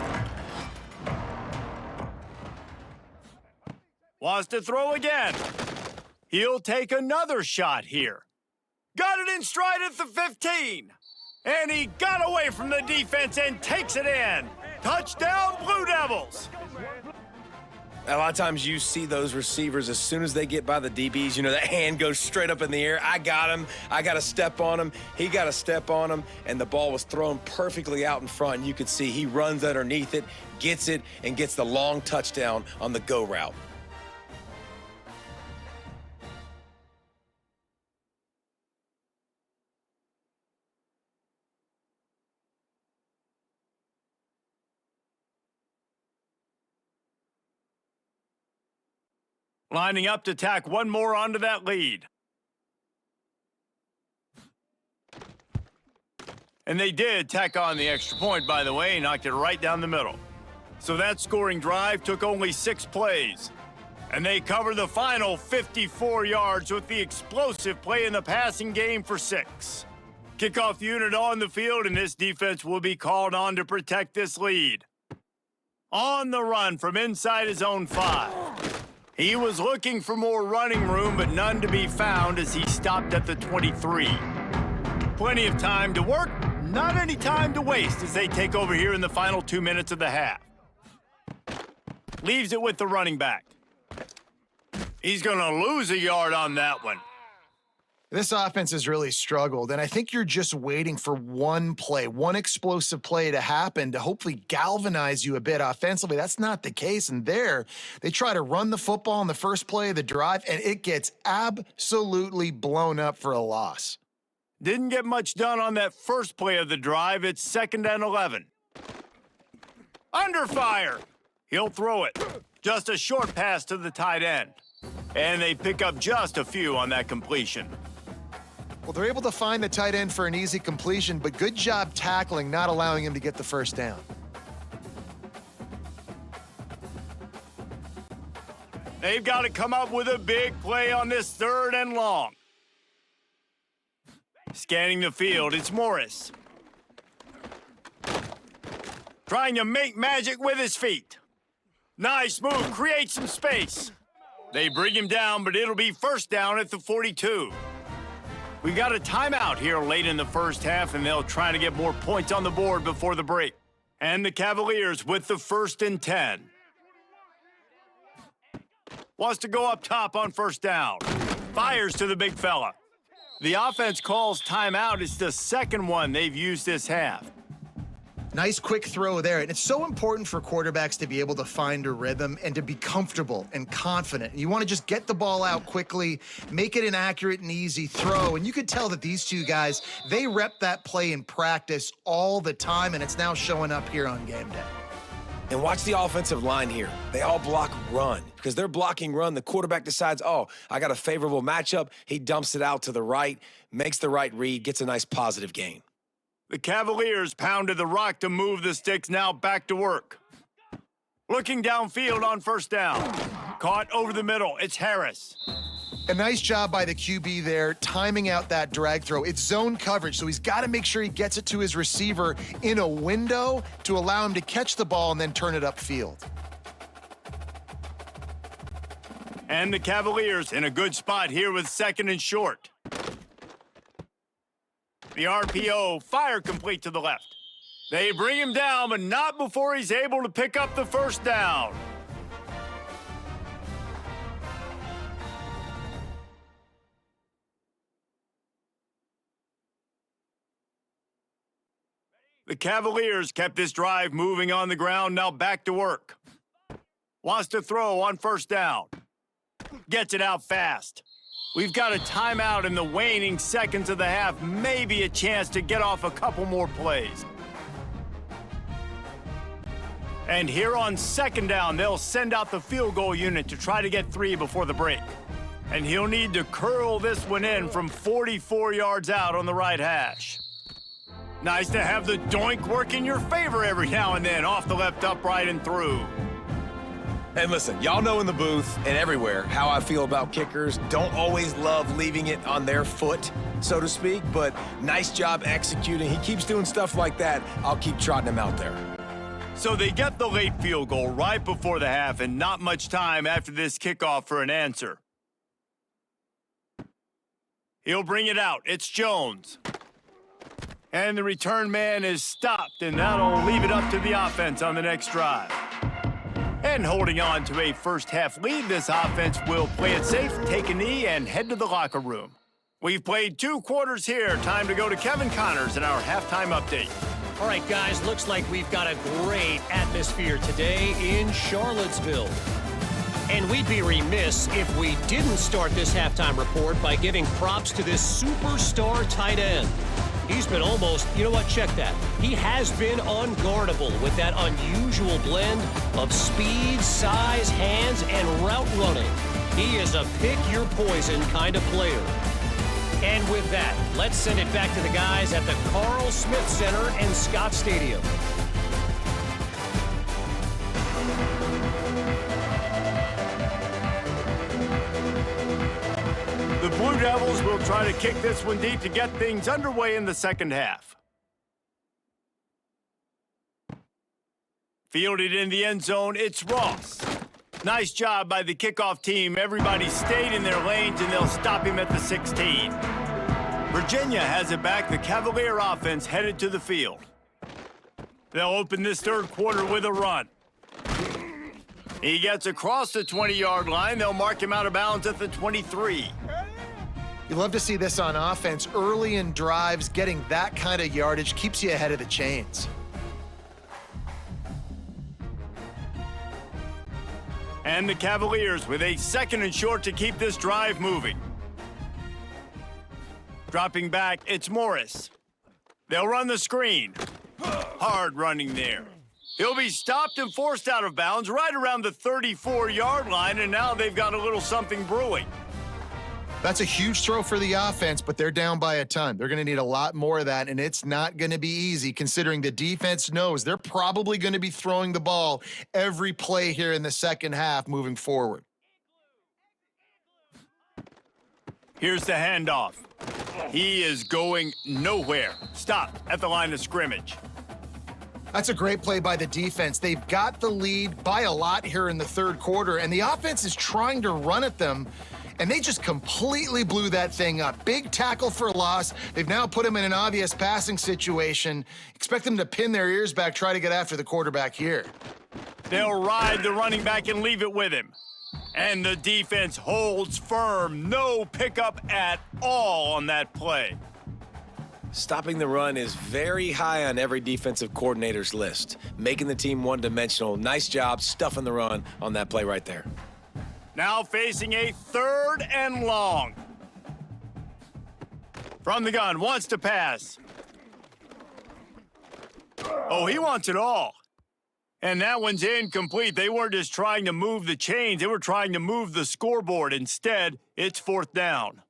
Wants to throw again. He'll take another shot here. Got it in stride at the 15. And he got away from the defense and takes it in. Touchdown, Blue Devils. A lot of times you see those receivers, as soon as they get by the DBs, you know, that hand goes straight up in the air. I got him. I got to step on him. He got to step on him, and the ball was thrown perfectly out in front. And you could see he runs underneath it, gets it, and gets the long touchdown on the go route. Lining up to tack one more onto that lead. And they did tack on the extra point, by the way, knocked it right down the middle. So that scoring drive took only 6 plays. And they cover the final 54 yards with the explosive play in the passing game for 6. Kickoff unit on the field, and this defense will be called on to protect this lead. On the run from inside his own 5. He was looking for more running room, but none to be found as he stopped at the 23. Plenty of time to work, not any time to waste as they take over here in the final 2 minutes of the half. Leaves it with the running back. He's going to lose a yard on that one. This offense has really struggled, and I think you're just waiting for one play, one explosive play to happen to hopefully galvanize you a bit offensively. That's not the case, and there, they try to run the football in the first play of the drive, and it gets absolutely blown up for a loss. Didn't get much done on that first play of the drive. It's 2nd and 11. Under fire. He'll throw it. Just a short pass to the tight end. And they pick up just a few on that completion. Well, they're able to find the tight end for an easy completion, but good job tackling, not allowing him to get the first down. They've got to come up with a big play on this 3rd and long. Scanning the field, it's Morris. Trying to make magic with his feet. Nice move, create some space. They bring him down, but it'll be 1st down at the 42. We got a timeout here late in the first half, and they'll try to get more points on the board before the break. And the Cavaliers with the 1st and 10. Wants to go up top on 1st down. Fires to the big fella. The offense calls timeout. It's the 2nd one they've used this half. Nice quick throw there, and it's so important for quarterbacks to be able to find a rhythm and to be comfortable and confident. You want to just get the ball out quickly, make it an accurate and easy throw, and you could tell that these two guys, they rep that play in practice all the time, and it's now showing up here on game day. And watch the offensive line here. They all block run. Because they're blocking run, the quarterback decides, oh, I got a favorable matchup. He dumps it out to the right, makes the right read, gets a nice positive gain. The Cavaliers pounded the rock to move the sticks, now back to work. Looking downfield on 1st down. Caught over the middle, it's Harris. A nice job by the QB there, timing out that drag throw. It's zone coverage, so he's got to make sure he gets it to his receiver in a window to allow him to catch the ball and then turn it upfield. And the Cavaliers in a good spot here with 2nd and short. The RPO, fire complete to the left. They bring him down, but not before he's able to pick up the 1st down. The Cavaliers kept this drive moving on the ground, now back to work. Wants to throw on 1st down. Gets it out fast. We've got a timeout in the waning seconds of the half, maybe a chance to get off a couple more plays. And here on 2nd down, they'll send out the field goal unit to try to get 3 before the break. And he'll need to curl this one in from 44 yards out on the right hash. Nice to have the doink work in your favor every now and then, off the left upright and through. And listen, y'all know in the booth and everywhere how I feel about kickers. Don't always love leaving it on their foot, so to speak, but nice job executing. He keeps doing stuff like that. I'll keep trotting him out there. So they get the late field goal right before the half and not much time after this kickoff for an answer. He'll bring it out. It's Jones. And the return man is stopped, and that'll leave it up to the offense on the next drive. And holding on to a first-half lead, this offense will play it safe, take a knee, and head to the locker room. We've played 2 quarters here. Time to go to Kevin Connors in our halftime update. All right, guys, looks like we've got a great atmosphere today in Charlottesville. And we'd be remiss if we didn't start this halftime report by giving props to this superstar tight end. He's been almost, you know what, check that. He has been unguardable with that unusual blend of speed, size, hands, and route running. He is a pick-your-poison kind of player. And with that, let's send it back to the guys at the Carl Smith Center and Scott Stadium. The Blue Devils will try to kick this one deep to get things underway in the second half. Fielded in the end zone, it's Ross. Nice job by the kickoff team. Everybody stayed in their lanes, and they'll stop him at the 16. Virginia has it back. The Cavalier offense headed to the field. They'll open this third quarter with a run. He gets across the 20-yard line. They'll mark him out of bounds at the 23. You love to see this on offense. Early in drives, getting that kind of yardage keeps you ahead of the chains. And the Cavaliers with a 2nd and short to keep this drive moving. Dropping back, it's Morris. They'll run the screen. Hard running there. He'll be stopped and forced out of bounds right around the 34-yard line, and now they've got a little something brewing. That's a huge throw for the offense, but they're down by a ton. They're going to need a lot more of that, and it's not going to be easy considering the defense knows they're probably going to be throwing the ball every play here in the second half moving forward. Here's the handoff. He is going nowhere. Stopped at the line of scrimmage. That's a great play by the defense. They've got the lead by a lot here in the third quarter, and the offense is trying to run at them, and they just completely blew that thing up. Big tackle for a loss. They've now put him in an obvious passing situation. Expect them to pin their ears back, try to get after the quarterback here. They'll ride the running back and leave it with him. And the defense holds firm. No pickup at all on that play. Stopping the run is very high on every defensive coordinator's list, making the team one-dimensional. Nice job stuffing the run on that play right there. Now facing a 3rd and long. From the gun, wants to pass. Oh, he wants it all. And that one's incomplete. They weren't just trying to move the chains. They were trying to move the scoreboard. Instead, it's 4th down.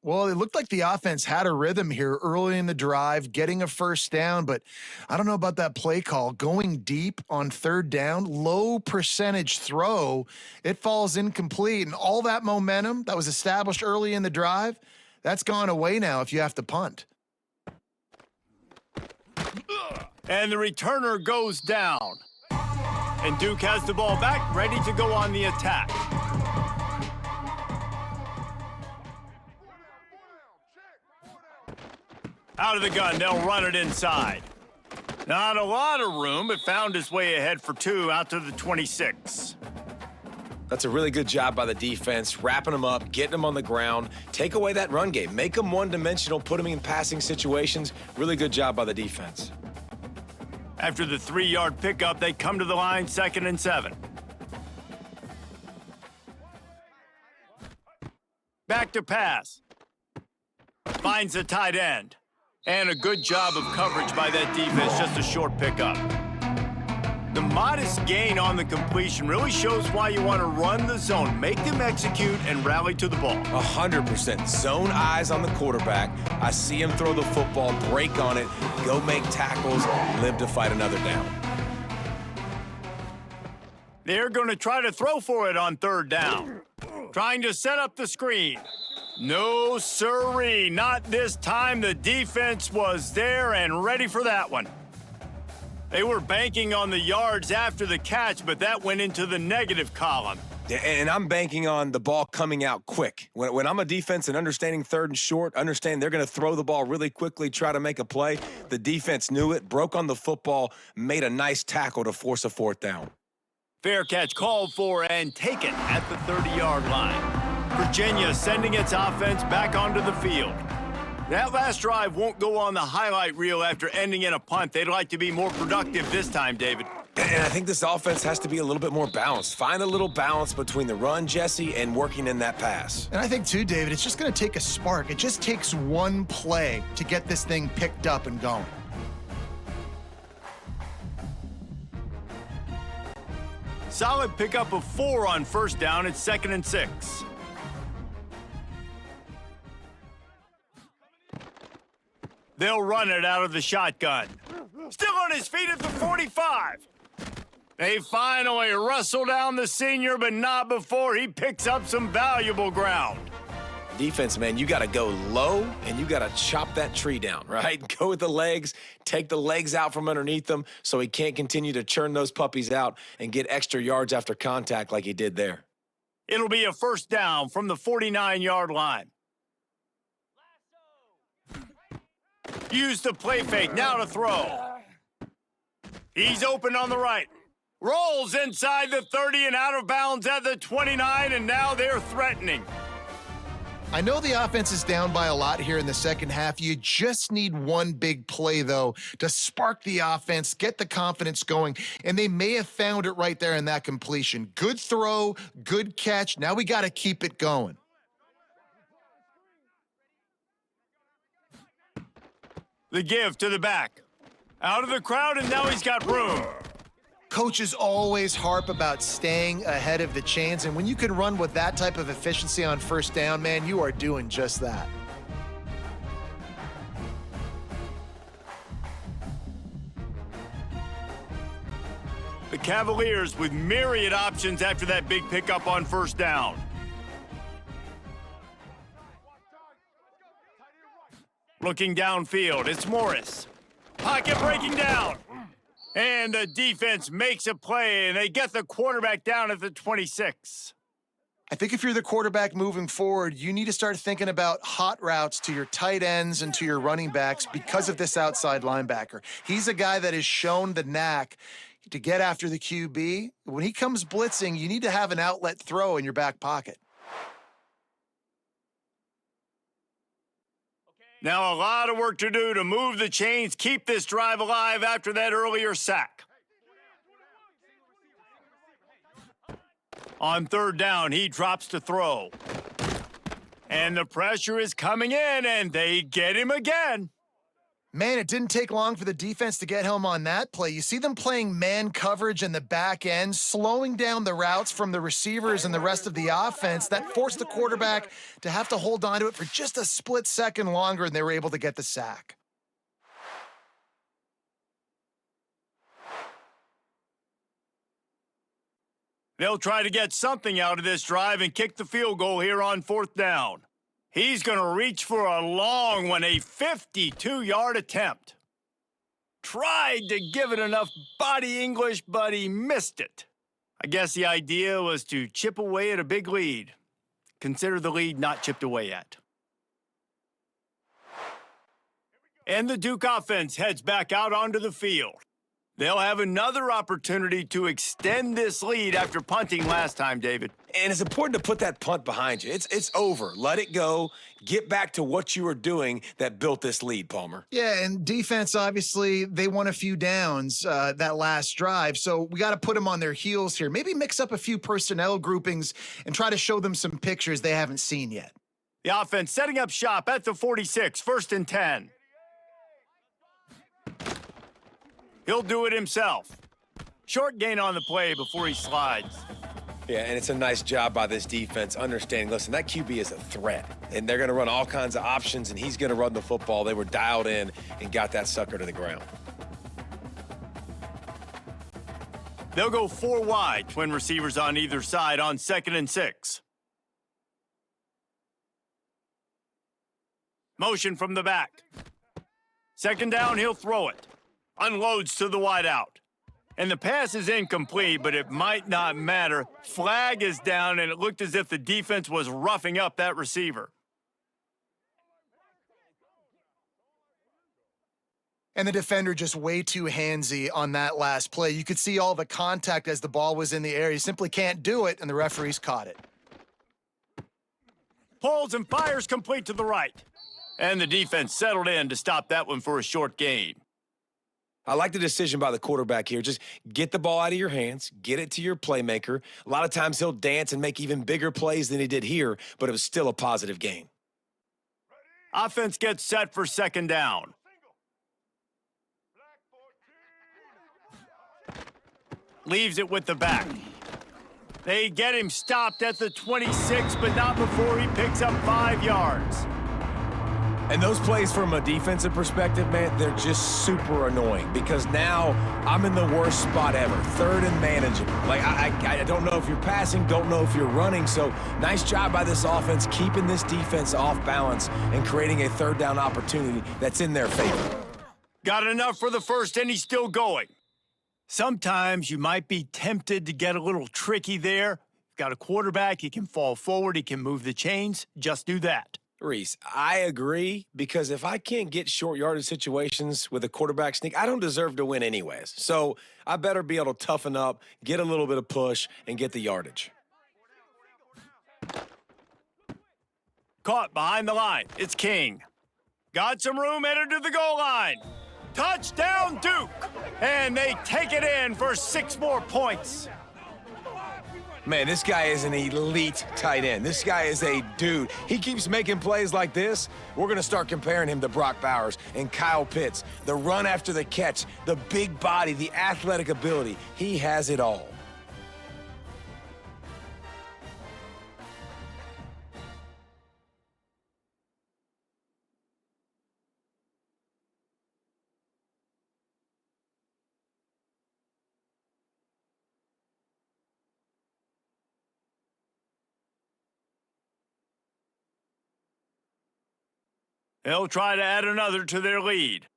Well, it looked like the offense had a rhythm here early in the drive, getting a first down, but I don't know about that play call. Going deep on 3rd down, low percentage throw, it falls incomplete, and all that momentum that was established early in the drive, that's gone away now if you have to punt. And the returner goes down. And Duke has the ball back, ready to go on the attack. Out of the gun, they'll run it inside. Not a lot of room, but found his way ahead for 2 out to the 26. That's a really good job by the defense, wrapping them up, getting them on the ground. Take away that run game. Make them one-dimensional, put them in passing situations. Really good job by the defense. After the 3-yard pickup, they come to the line, 2nd and 7. Back to pass. Finds the tight end. And a good job of coverage by that defense, just a short pickup. The modest gain on the completion really shows why you want to run the zone, make them execute, and rally to the ball. 100%. Zone eyes on the quarterback. I see him throw the football, break on it, go make tackles, live to fight another down. They're going to try to throw for it on 3rd down. Trying to set up the screen. No siree, not this time. The defense was there and ready for that one. They were banking on the yards after the catch, but that went into the negative column. And I'm banking on the ball coming out quick. When I'm a defense and understanding 3rd and short, understand they're going to throw the ball really quickly, try to make a play. The defense knew it, broke on the football, made a nice tackle to force a 4th down. Fair catch called for and taken at the 30-yard line. Virginia sending its offense back onto the field. That last drive won't go on the highlight reel after ending in a punt. They'd like to be more productive this time, David. And I think this offense has to be a little bit more balanced. Find a little balance between the run, Jesse, and working in that pass. And I think, too, David, it's just going to take a spark. It just takes one play to get this thing picked up and going. Solid pickup of 4 on 1st down. It's 2nd and 6. They'll run it out of the shotgun. Still on his feet at the 45. They finally wrestle down the senior, but not before he picks up some valuable ground. defense, man, you got to go low and you got to chop that tree down, right? Go with the legs, take the legs out from underneath them so he can't continue to churn those puppies out and get extra yards after contact like he did there. It'll be a first down from the 49-yard line. Use the play fake, now to throw. He's open on the right. Rolls inside the 30 and out of bounds at the 29, and now they're threatening. I know the offense is down by a lot here in the second half. You just need one big play, though, to spark the offense, get the confidence going, and they may have found it right there in that completion. Good throw, good catch. Now we got to keep it going. The give to the back. Out of the crowd, and now he's got room. Coaches always harp about staying ahead of the chains, and when you can run with that type of efficiency on first down, man, you are doing just that. The Cavaliers with myriad options after that big pickup on first down. Looking downfield, it's Morris. Pocket breaking down. And the defense makes a play, and they get the quarterback down at the 26. I think if you're the quarterback moving forward, you need to start thinking about hot routes to your tight ends and to your running backs because of this outside linebacker. He's a guy that has shown the knack to get after the QB. When he comes blitzing, you need to have an outlet throw in your back pocket. Now a lot of work to do to move the chains, keep this drive alive after that earlier sack. On third down, he drops to throw. And the pressure is coming in, and they get him again. Man, it didn't take long for the defense to get home on that play. You see them playing man coverage in the back end, slowing down the routes from the receivers and the rest of the offense. That forced the quarterback to have to hold on to it for just a split second longer, and they were able to get the sack. They'll try to get something out of this drive and kick the field goal here on fourth down. He's going to reach for a long one, a 52-yard attempt. Tried to give it enough body English, but he missed it. I guess the idea was to chip away at a big lead. Consider the lead not chipped away yet. And the Duke offense heads back out onto the field. They'll have another opportunity to extend this lead after punting last time, David. And it's important to put that punt behind you. It's over. Let it go. Get back to what you were doing that built this lead, Palmer. Yeah, and defense, obviously, they won a few downs that last drive, so we got to put them on their heels here. Maybe mix up a few personnel groupings and try to show them some pictures they haven't seen yet. The offense setting up shop at the 46, 1st and 10. He'll do it himself. Short gain on the play before he slides. Yeah, and it's a nice job by this defense understanding, listen, that QB is a threat, and they're going to run all kinds of options, and he's going to run the football. They were dialed in and got that sucker to the ground. They'll go 4 wide, twin receivers on either side on 2nd and 6. Motion from the back. 2nd down, he'll throw it. Unloads to the wideout. And the pass is incomplete, but it might not matter. Flag is down, and it looked as if the defense was roughing up that receiver. And the defender just way too handsy on that last play. You could see all the contact as the ball was in the air. You simply can't do it, and the referees caught it. Pulls and fires complete to the right. And the defense settled in to stop that one for a short gain. I like the decision by the quarterback here. Just get the ball out of your hands, get it to your playmaker. A lot of times he'll dance and make even bigger plays than he did here, but it was still a positive gain. Offense gets set for 2nd down. Leaves it with the back. They get him stopped at the 26, but not before he picks up 5 yards. And those plays from a defensive perspective, man, they're just super annoying because now I'm in the worst spot ever, third and manageable. Like, I don't know if you're passing, don't know if you're running, so nice job by this offense keeping this defense off balance and creating a third down opportunity that's in their favor. Got enough for the first, and he's still going. Sometimes you might be tempted to get a little tricky there. Got a quarterback, he can fall forward, he can move the chains. Just do that. Reese, I agree, because if I can't get short yardage situations with a quarterback sneak, I don't deserve to win anyways. So I better be able to toughen up, get a little bit of push, and get the yardage. Caught behind the line. It's King. Got some room, headed to the goal line. Touchdown, Duke! And they take it in for 6 more points. Man, this guy is an elite tight end. This guy is a dude. He keeps making plays like this. We're going to start comparing him to Brock Bowers and Kyle Pitts. The run after the catch, the big body, the athletic ability. He has it all. They'll try to add another to their lead.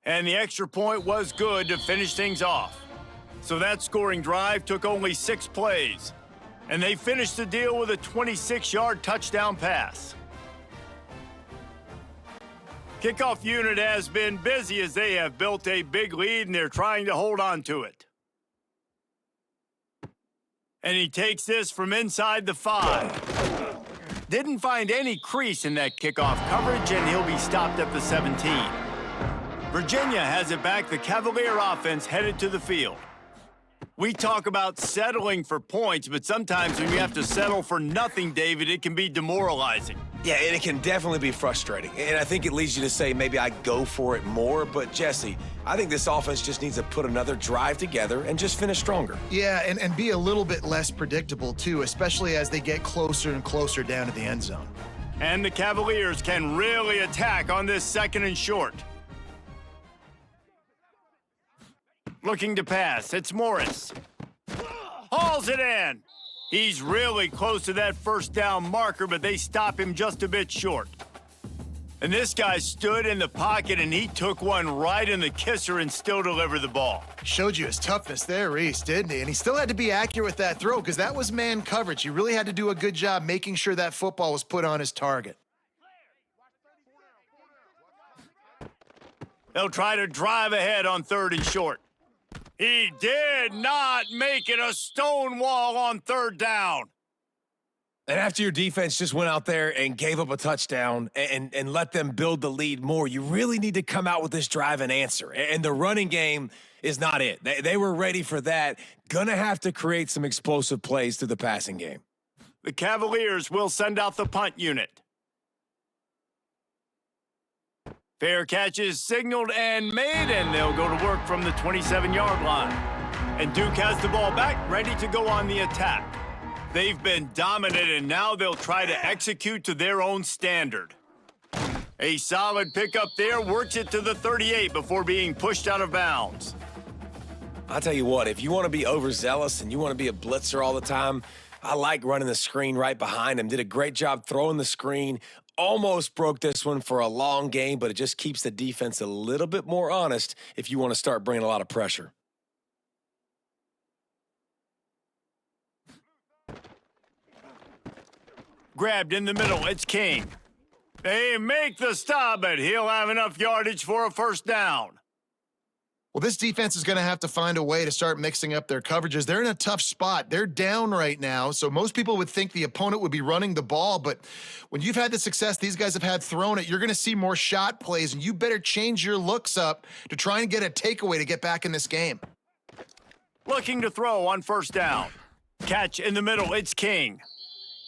And the extra point was good to finish things off. So that scoring drive took only 6 plays. And they finished the deal with a 26-yard touchdown pass. Kickoff unit has been busy as they have built a big lead and they're trying to hold on to it. And he takes this from inside the 5. Didn't find any crease in that kickoff coverage, and he'll be stopped at the 17. Virginia has it back. The Cavalier offense headed to the field. We talk about settling for points, but sometimes when you have to settle for nothing, David, it can be demoralizing. Yeah, and it can definitely be frustrating. And I think it leads you to say maybe I go for it more. But, Jesse, I think this offense just needs to put another drive together and just finish stronger. Yeah, and be a little bit less predictable, too, especially as they get closer and closer down to the end zone. And the Cavaliers can really attack on this 2nd and short. Looking to pass. It's Morris. Hauls it in. He's really close to that first down marker, but they stop him just a bit short. And this guy stood in the pocket, and he took one right in the kisser and still delivered the ball. Showed you his toughness there, Reese, didn't he? And he still had to be accurate with that throw because that was man coverage. He really had to do a good job making sure that football was put on his target. They'll try to drive ahead on 3rd and short. He did not make it a stone wall on 3rd down. And after your defense just went out there and gave up a touchdown and let them build the lead more, you really need to come out with this drive and answer. And the running game is not it. They were ready for that. Gonna have to create some explosive plays through the passing game. The Cavaliers will send out the punt unit. Fair catch is signaled and made, and they'll go to work from the 27-yard line. And Duke has the ball back, ready to go on the attack. They've been dominant, and now they'll try to execute to their own standard. A solid pickup there, works it to the 38 before being pushed out of bounds. I'll tell you what, if you want to be overzealous and you want to be a blitzer all the time, I like running the screen right behind him. Did a great job throwing the screen. Almost broke this one for a long game, but it just keeps the defense a little bit more honest if you want to start bringing a lot of pressure. Grabbed in the middle, it's King. They make the stop, but he'll have enough yardage for a 1st down. Well, this defense is going to have to find a way to start mixing up their coverages. They're in a tough spot. They're down right now, so most people would think the opponent would be running the ball, but when you've had the success these guys have had throwing it, you're going to see more shot plays, and you better change your looks up to try and get a takeaway to get back in this game. Looking to throw on 1st down. Catch in the middle, it's King.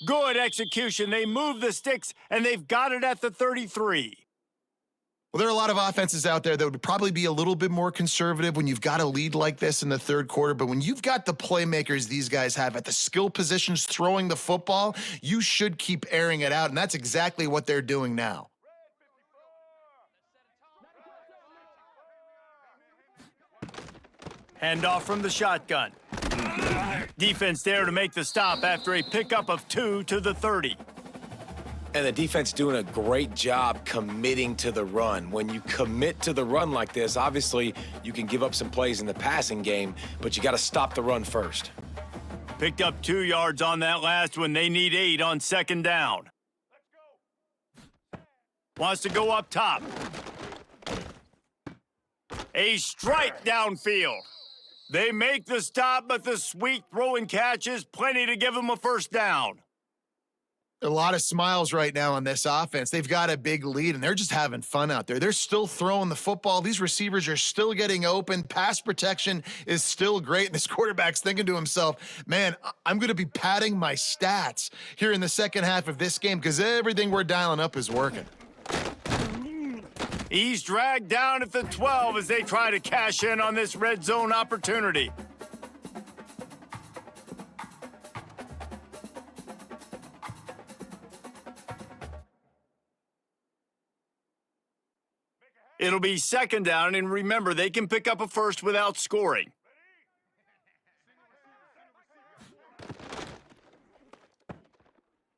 Good execution. They move the sticks, and they've got it at the 33. Well, there are a lot of offenses out there that would probably be a little bit more conservative when you've got a lead like this in the third quarter. But when you've got the playmakers these guys have at the skill positions throwing the football, you should keep airing it out. And that's exactly what they're doing now. Handoff from the shotgun. Defense there to make the stop after a pickup of 2 to the 30. And the defense doing a great job committing to the run. When you commit to the run like this, obviously you can give up some plays in the passing game, but you got to stop the run first. Picked up 2 yards on that last one. They need 8 on second down. Wants to go up top. A strike downfield. They make the stop, but the sweet throw and catch is plenty to give them a first down. A lot of smiles right now on this offense. They've got a big lead, and they're just having fun out there. They're still throwing the football. These receivers are still getting open. Pass protection is still great, and this quarterback's thinking to himself, man, I'm going to be padding my stats here in the second half of this game because everything we're dialing up is working. He's dragged down at the 12 as they try to cash in on this red zone opportunity. It'll be second down, and remember, they can pick up a first without scoring.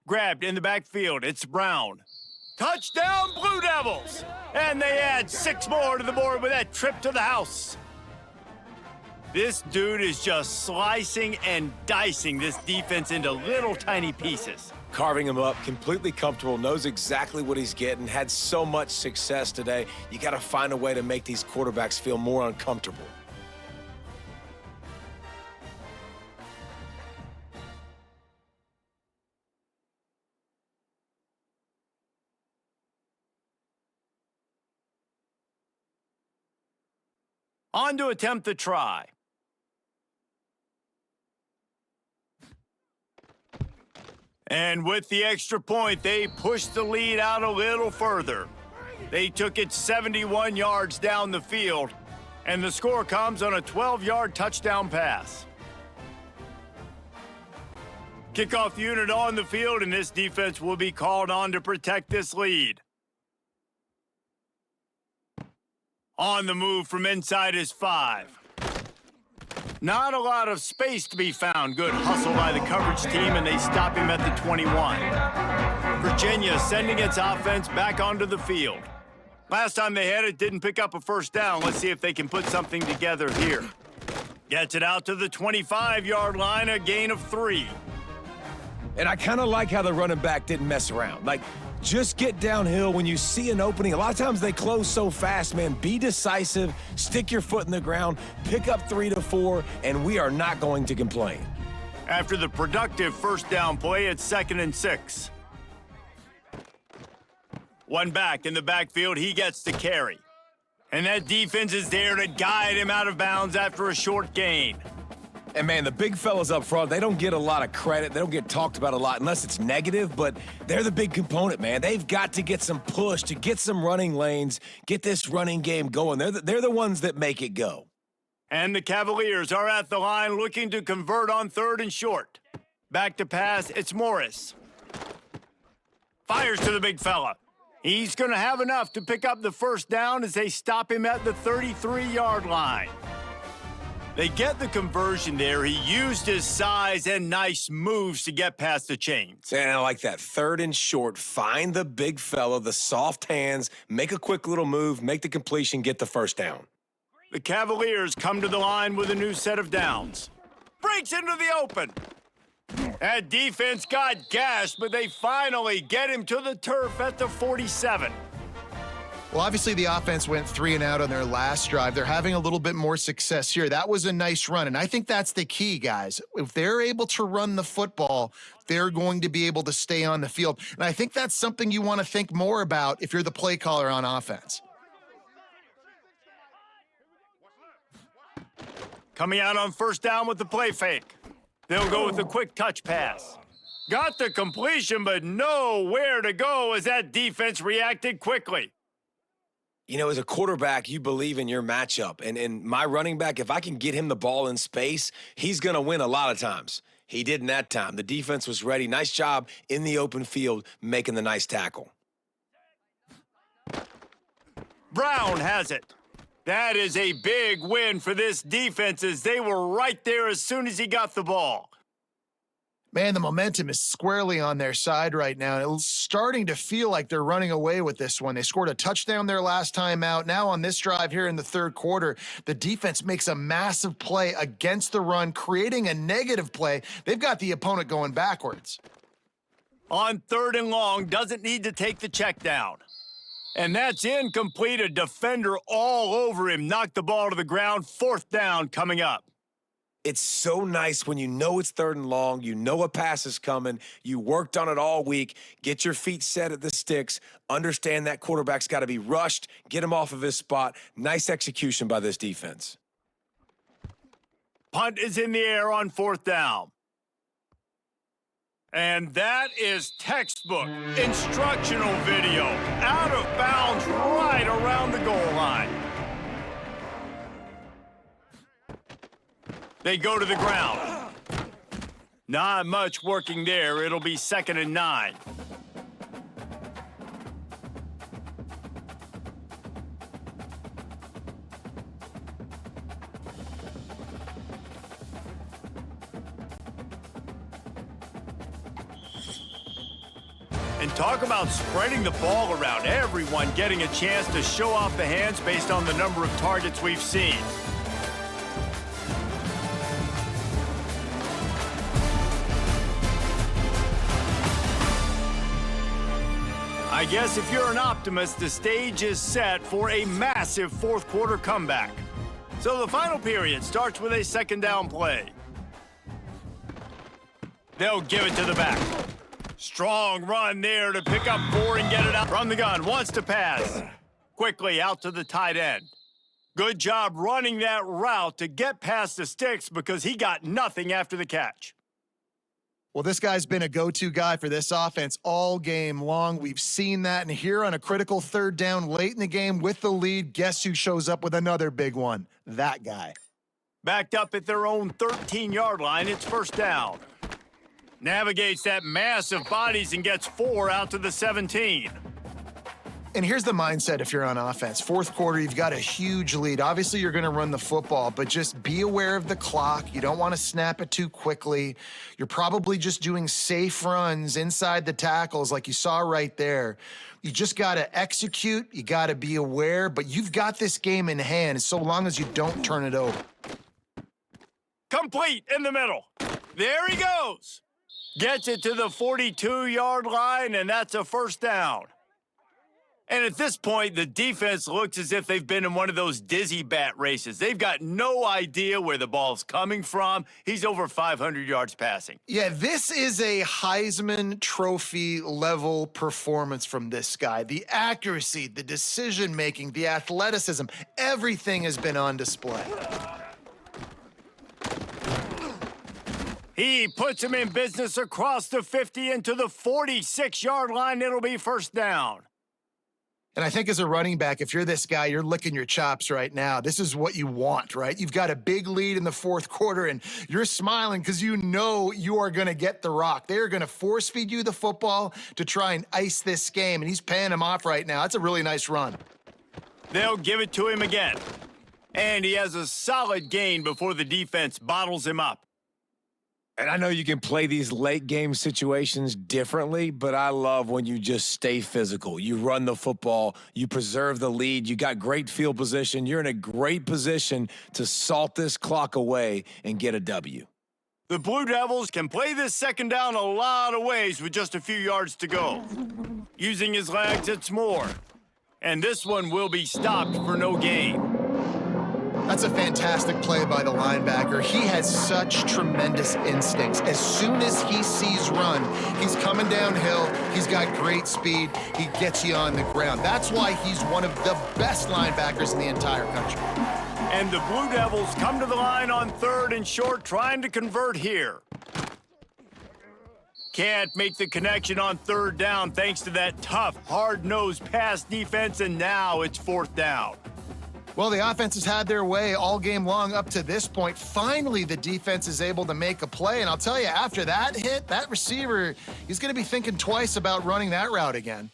Grabbed in the backfield, it's Brown. Touchdown, Blue Devils! And they add 6 more to the board with that trip to the house. This dude is just slicing and dicing this defense into little tiny pieces. Carving him up, completely comfortable, knows exactly what he's getting, had so much success today. You got to find a way to make these quarterbacks feel more uncomfortable. On to attempt the try. And with the extra point, they pushed the lead out a little further. They took it 71 yards down the field, and the score comes on a 12-yard touchdown pass. Kickoff unit on the field, and this defense will be called on to protect this lead. On the move from inside his 5. Not a lot of space to be found. Good hustle by the coverage team, and they stop him at the 21. Virginia sending its offense back onto the field. Last time they had it, didn't pick up a first down. Let's see if they can put something together here. Gets it out to the 25-yard line, a gain of 3. And I kind of like how the running back didn't mess around. Like, just get downhill when you see an opening. A lot of times they close so fast, man. Be decisive, stick your foot in the ground, pick up 3 to 4, and we are not going to complain. After the productive first down play, it's 2nd and 6. One back in the backfield, he gets the carry. And that defense is there to guide him out of bounds after a short gain. And, man, the big fellas up front, they don't get a lot of credit. They don't get talked about a lot unless it's negative, but they're the big component, man. They've got to get some push, to get some running lanes, get this running game going. They're the ones that make it go. And the Cavaliers are at the line looking to convert on 3rd and short. Back to pass, it's Morris. Fires to the big fella. He's going to have enough to pick up the first down as they stop him at the 33-yard line. They get the conversion there. He used his size and nice moves to get past the chains. And I like that. 3rd and short. Find the big fella, the soft hands, make a quick little move, make the completion, get the first down. The Cavaliers come to the line with a new set of downs. Breaks into the open. That defense got gashed, but they finally get him to the turf at the 47. Well, obviously the offense went 3 and out on their last drive. They're having a little bit more success here. That was a nice run, and I think that's the key, guys. If they're able to run the football, they're going to be able to stay on the field. And I think that's something you want to think more about if you're the play caller on offense. Coming out on first down with the play fake. They'll go with a quick touch pass. Got the completion, but nowhere to go as that defense reacted quickly. You know, as a quarterback, you believe in your matchup. And my running back, if I can get him the ball in space, he's going to win a lot of times. He didn't that time. The defense was ready. Nice job in the open field making the nice tackle. Brown has it. That is a big win for this defense as they were right there as soon as he got the ball. Man, the momentum is squarely on their side right now. It's starting to feel like they're running away with this one. They scored a touchdown their last time out. Now on this drive here in the third quarter, the defense makes a massive play against the run, creating a negative play. They've got the opponent going backwards. On 3rd and long, doesn't need to take the check down. And that's incomplete. A defender all over him. Knocked the ball to the ground. 4th down coming up. It's so nice when you know it's 3rd and long, you know a pass is coming, you worked on it all week, get your feet set at the sticks, understand that quarterback's got to be rushed, get him off of his spot. Nice execution by this defense. Punt is in the air on 4th down. And that is textbook instructional video. Out of bounds right around the goal line. They go to the ground. Not much working there. It'll be 2nd and 9. And talk about spreading the ball around. Everyone getting a chance to show off the hands based on the number of targets we've seen. I guess if you're an optimist, the stage is set for a massive 4th quarter comeback. So the final period starts with a 2nd down play. They'll give it to the back. Strong run there to pick up 4 and get it out from the gun. Wants to pass. Quickly out to the tight end. Good job running that route to get past the sticks because he got nothing after the catch. Well, this guy's been a go-to guy for this offense all game long. We've seen that. And here on a critical 3rd down late in the game with the lead, guess who shows up with another big one? That guy. Backed up at their own 13-yard line, it's 1st down. Navigates that massive bodies and gets 4 out to the 17. And here's the mindset if you're on offense. 4th quarter, you've got a huge lead. Obviously, you're going to run the football, but just be aware of the clock. You don't want to snap it too quickly. You're probably just doing safe runs inside the tackles like you saw right there. You just got to execute. You got to be aware, but you've got this game in hand so long as you don't turn it over. Complete in the middle. There he goes. Gets it to the 42-yard line, and that's a 1st down. And at this point, the defense looks as if they've been in one of those dizzy bat races. They've got no idea where the ball's coming from. He's over 500 yards passing. Yeah, this is a Heisman Trophy level performance from this guy. The accuracy, the decision-making, the athleticism, everything has been on display. He puts him in business across the 50 into the 46-yard line. It'll be 1st down. And I think as a running back, if you're this guy, you're licking your chops right now. This is what you want, right? You've got a big lead in the 4th quarter, and you're smiling because you know you are going to get the rock. They are going to force feed you the football to try and ice this game, and he's paying him off right now. That's a really nice run. They'll give it to him again. And he has a solid gain before the defense bottles him up. And I know you can play these late game situations differently, but I love when you just stay physical. You run the football, you preserve the lead, you got great field position. You're in a great position to salt this clock away and get a W. The Blue Devils can play this 2nd down a lot of ways with just a few yards to go. Using his legs, it's more. And this one will be stopped for no gain. That's a fantastic play by the linebacker. He has such tremendous instincts. As soon as he sees run, he's coming downhill. He's got great speed. He gets you on the ground. That's why he's one of the best linebackers in the entire country. And the Blue Devils come to the line on 3rd and short, trying to convert here. can't make the connection on third down thanks to that tough, hard-nosed pass defense, and now it's fourth down. Well, the offense has had their way all game long up to this point. Finally, the defense is able to make a play, and I'll tell you, after that hit, that receiver, he's going to be thinking twice about running that route again.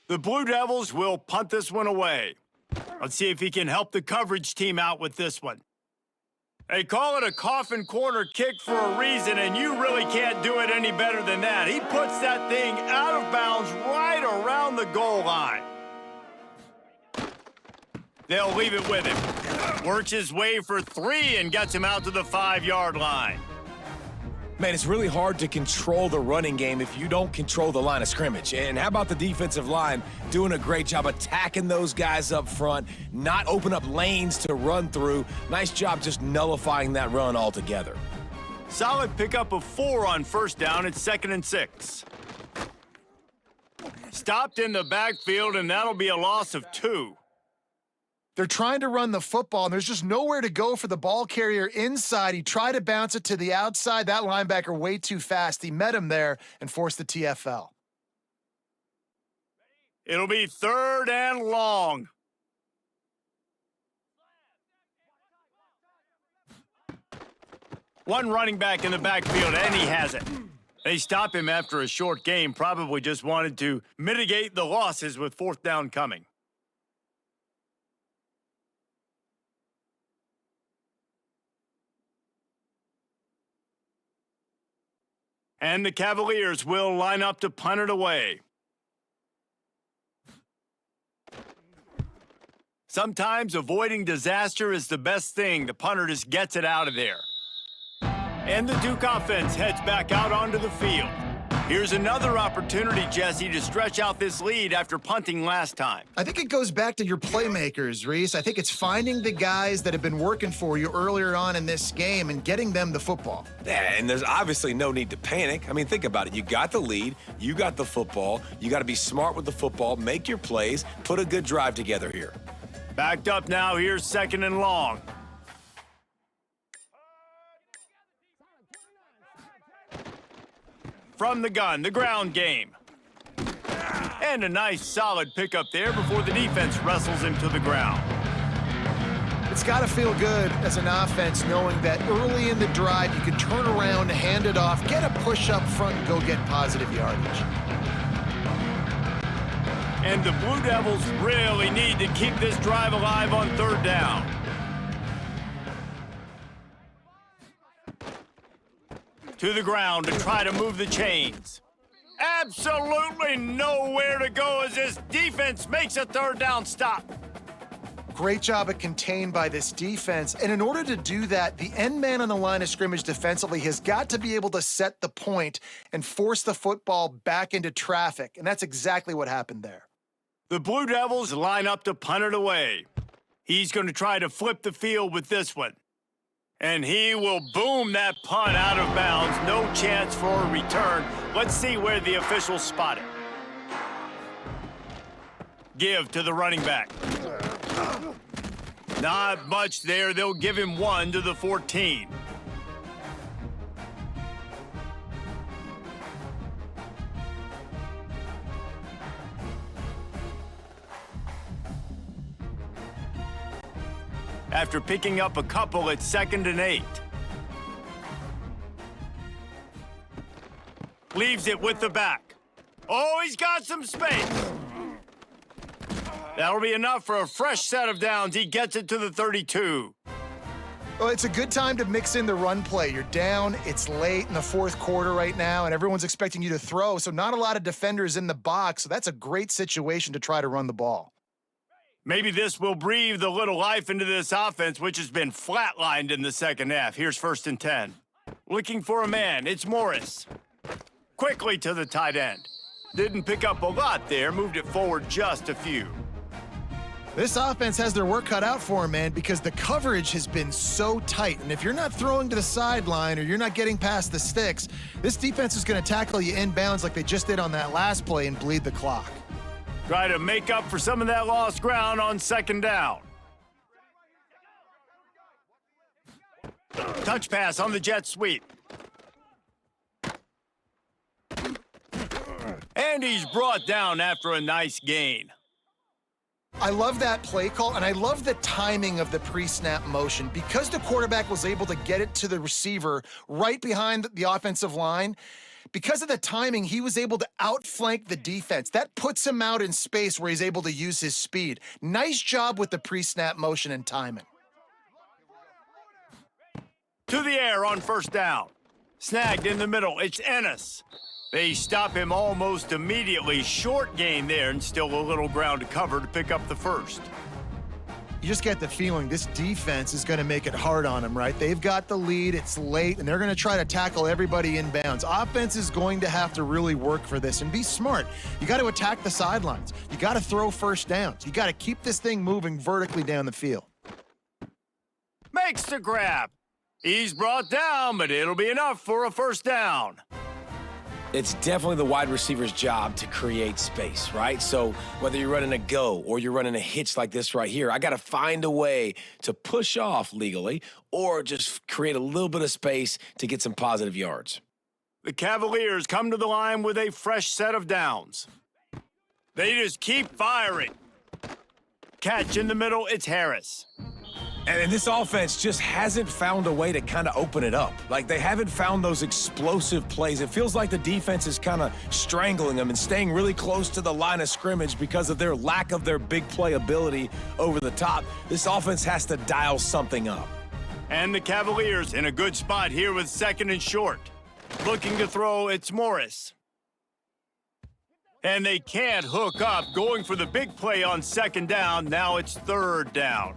The Blue Devils will punt this one away. Let's see if he can help the coverage team out with this one. They call it a coffin corner kick for a reason, and you really can't do it any better than that. He puts that thing out of bounds right around the goal line. They'll leave it with him. Works his way for 3 and gets him out to the 5-yard line. Man, it's really hard to control the running game if you don't control the line of scrimmage. And how about the defensive line doing a great job attacking those guys up front, not open up lanes to run through. Nice job just nullifying that run altogether. Solid pickup of 4 on first down. It's 2nd and 6. Stopped in the backfield, and that'll be a loss of 2. They're trying to run the football, and there's just nowhere to go for the ball carrier inside. He tried to bounce it to the outside. That linebacker way too fast. He met him there and forced the TFL. It'll be 3rd and long. One running back in the backfield, and he has it. They stop him after a short game, probably just wanted to mitigate the losses with 4th down coming. And the Cavaliers will line up to punt it away. Sometimes avoiding disaster is the best thing. The punter just gets it out of there. And the Duke offense heads back out onto the field. Here's another opportunity, Jesse, to stretch out this lead after punting last time. I think it goes back to your playmakers, Reese. I think it's finding the guys that have been working for you earlier on in this game and getting them the football. Yeah, and there's obviously no need to panic. I mean, think about it. You got the lead. You got the football. You got to be smart with the football, make your plays, put a good drive together here. Backed up now. Here's 2nd and long. From the gun, the ground game. And a nice solid pickup there before the defense wrestles him to the ground. It's got to feel good as an offense knowing that early in the drive you can turn around, hand it off, get a push up front, and go get positive yardage. And the Blue Devils really need to keep this drive alive on 3rd down. To the ground to try to move the chains. Absolutely nowhere to go as this defense makes a 3rd down stop. Great job at contained by this defense. And in order to do that, the end man on the line of scrimmage defensively has got to be able to set the point and force the football back into traffic. And that's exactly what happened there. The Blue Devils line up to punt it away. He's going to try to flip the field with this one. And he will boom that punt out of bounds. No chance for a return. Let's see where the officials spot it. Give to the running back. Not much there. They'll give him 1 to the 14. After picking up a couple, it's 2nd and 8. Leaves it with the back. Oh, he's got some space. That'll be enough for a fresh set of downs. He gets it to the 32. Well, it's a good time to mix in the run play. You're down, it's late in the 4th quarter right now, and everyone's expecting you to throw, so not a lot of defenders in the box, so that's a great situation to try to run the ball. Maybe this will breathe a little life into this offense, which has been flatlined in the 2nd half. Here's 1st and 10. Looking for a man. It's Morris. Quickly to the tight end. Didn't pick up a lot there. Moved it forward just a few. This offense has their work cut out for them, man, because the coverage has been so tight. And if you're not throwing to the sideline or you're not getting past the sticks, this defense is going to tackle you inbounds like they just did on that last play and bleed the clock. Try to make up for some of that lost ground on 2nd down. Touch pass on the jet sweep. And he's brought down after a nice gain. I love that play call, and I love the timing of the pre-snap motion. Because the quarterback was able to get it to the receiver right behind the offensive line, because of the timing, he was able to outflank the defense. That puts him out in space where he's able to use his speed. Nice job with the pre-snap motion and timing. To the air on first down. Snagged in the middle, it's Ennis. They stop him almost immediately. Short gain there, and still a little ground to cover to pick up the first. You just get the feeling this defense is going to make it hard on him, right? They've got the lead, it's late, and they're going to try to tackle everybody in bounds. Offense is going to have to really work for this and be smart. You got to attack the sidelines. You got to throw first downs. You got to keep this thing moving vertically down the field. Makes the grab. He's brought down, but it'll be enough for a first down. It's definitely the wide receiver's job to create space, right? So whether you're running a go or you're running a hitch like this right here, I got to find a way to push off legally or just create a little bit of space to get some positive yards. The Cavaliers come to the line with a fresh set of downs. They just keep firing. Catch in the middle, it's Harris. And this offense just hasn't found a way to kind of open it up. Like, they haven't found those explosive plays. It feels like the defense is kind of strangling them and staying really close to the line of scrimmage because of their lack of their big play ability over the top. This offense has to dial something up. And the Cavaliers in a good spot here with second and short. Looking to throw, it's Morris. And they can't hook up. Going for the big play on second down. Now it's third down.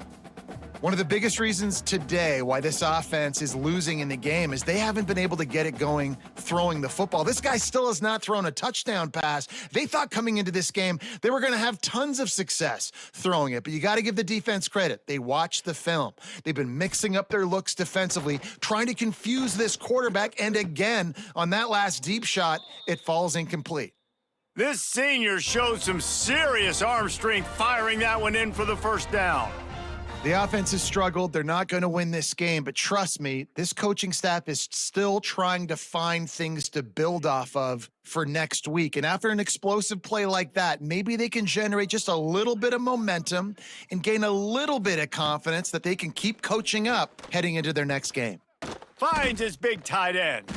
One of the biggest reasons today why this offense is losing in the game is they haven't been able to get it going throwing the football. This guy still has not thrown a touchdown pass. They thought coming into this game they were going to have tons of success throwing it, but you got to give the defense credit. They watched the film. They've been mixing up their looks defensively, trying to confuse this quarterback, and again, on that last deep shot, it falls incomplete. This senior showed some serious arm strength firing that one in for the first down. The offense has struggled. They're not going to win this game, but trust me, this coaching staff is still trying to find things to build off of for next week. And after an explosive play like that, maybe they can generate just a little bit of momentum and gain a little bit of confidence that they can keep coaching up heading into their next game. Finds his big tight end.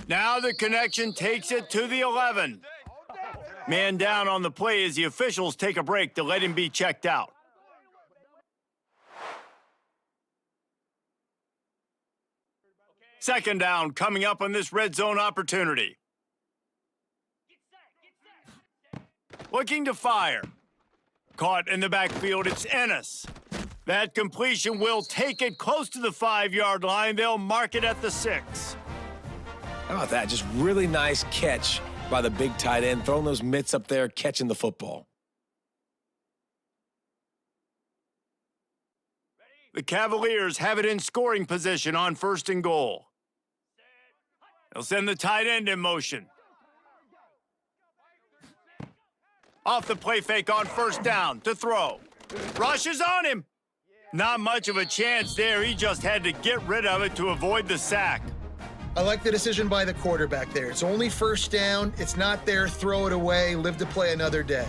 Now the connection takes it to the 11. Man down on the play as the officials take a break to let him be checked out. Second down coming up on this red zone opportunity. Looking to fire. Caught in the backfield, it's Ennis. That completion will take it close to the 5-yard line. They'll mark it at the 6. How about that? Just really nice catch by the big tight end, throwing those mitts up there, catching the football. The Cavaliers have it in scoring position on first and goal. They'll send the tight end in motion. Off the play fake on first down to throw. Rushes on him. Not much of a chance there. He just had to get rid of it to avoid the sack. I like the decision by the quarterback there. It's only first down. It's not there. Throw it away. Live to play another day.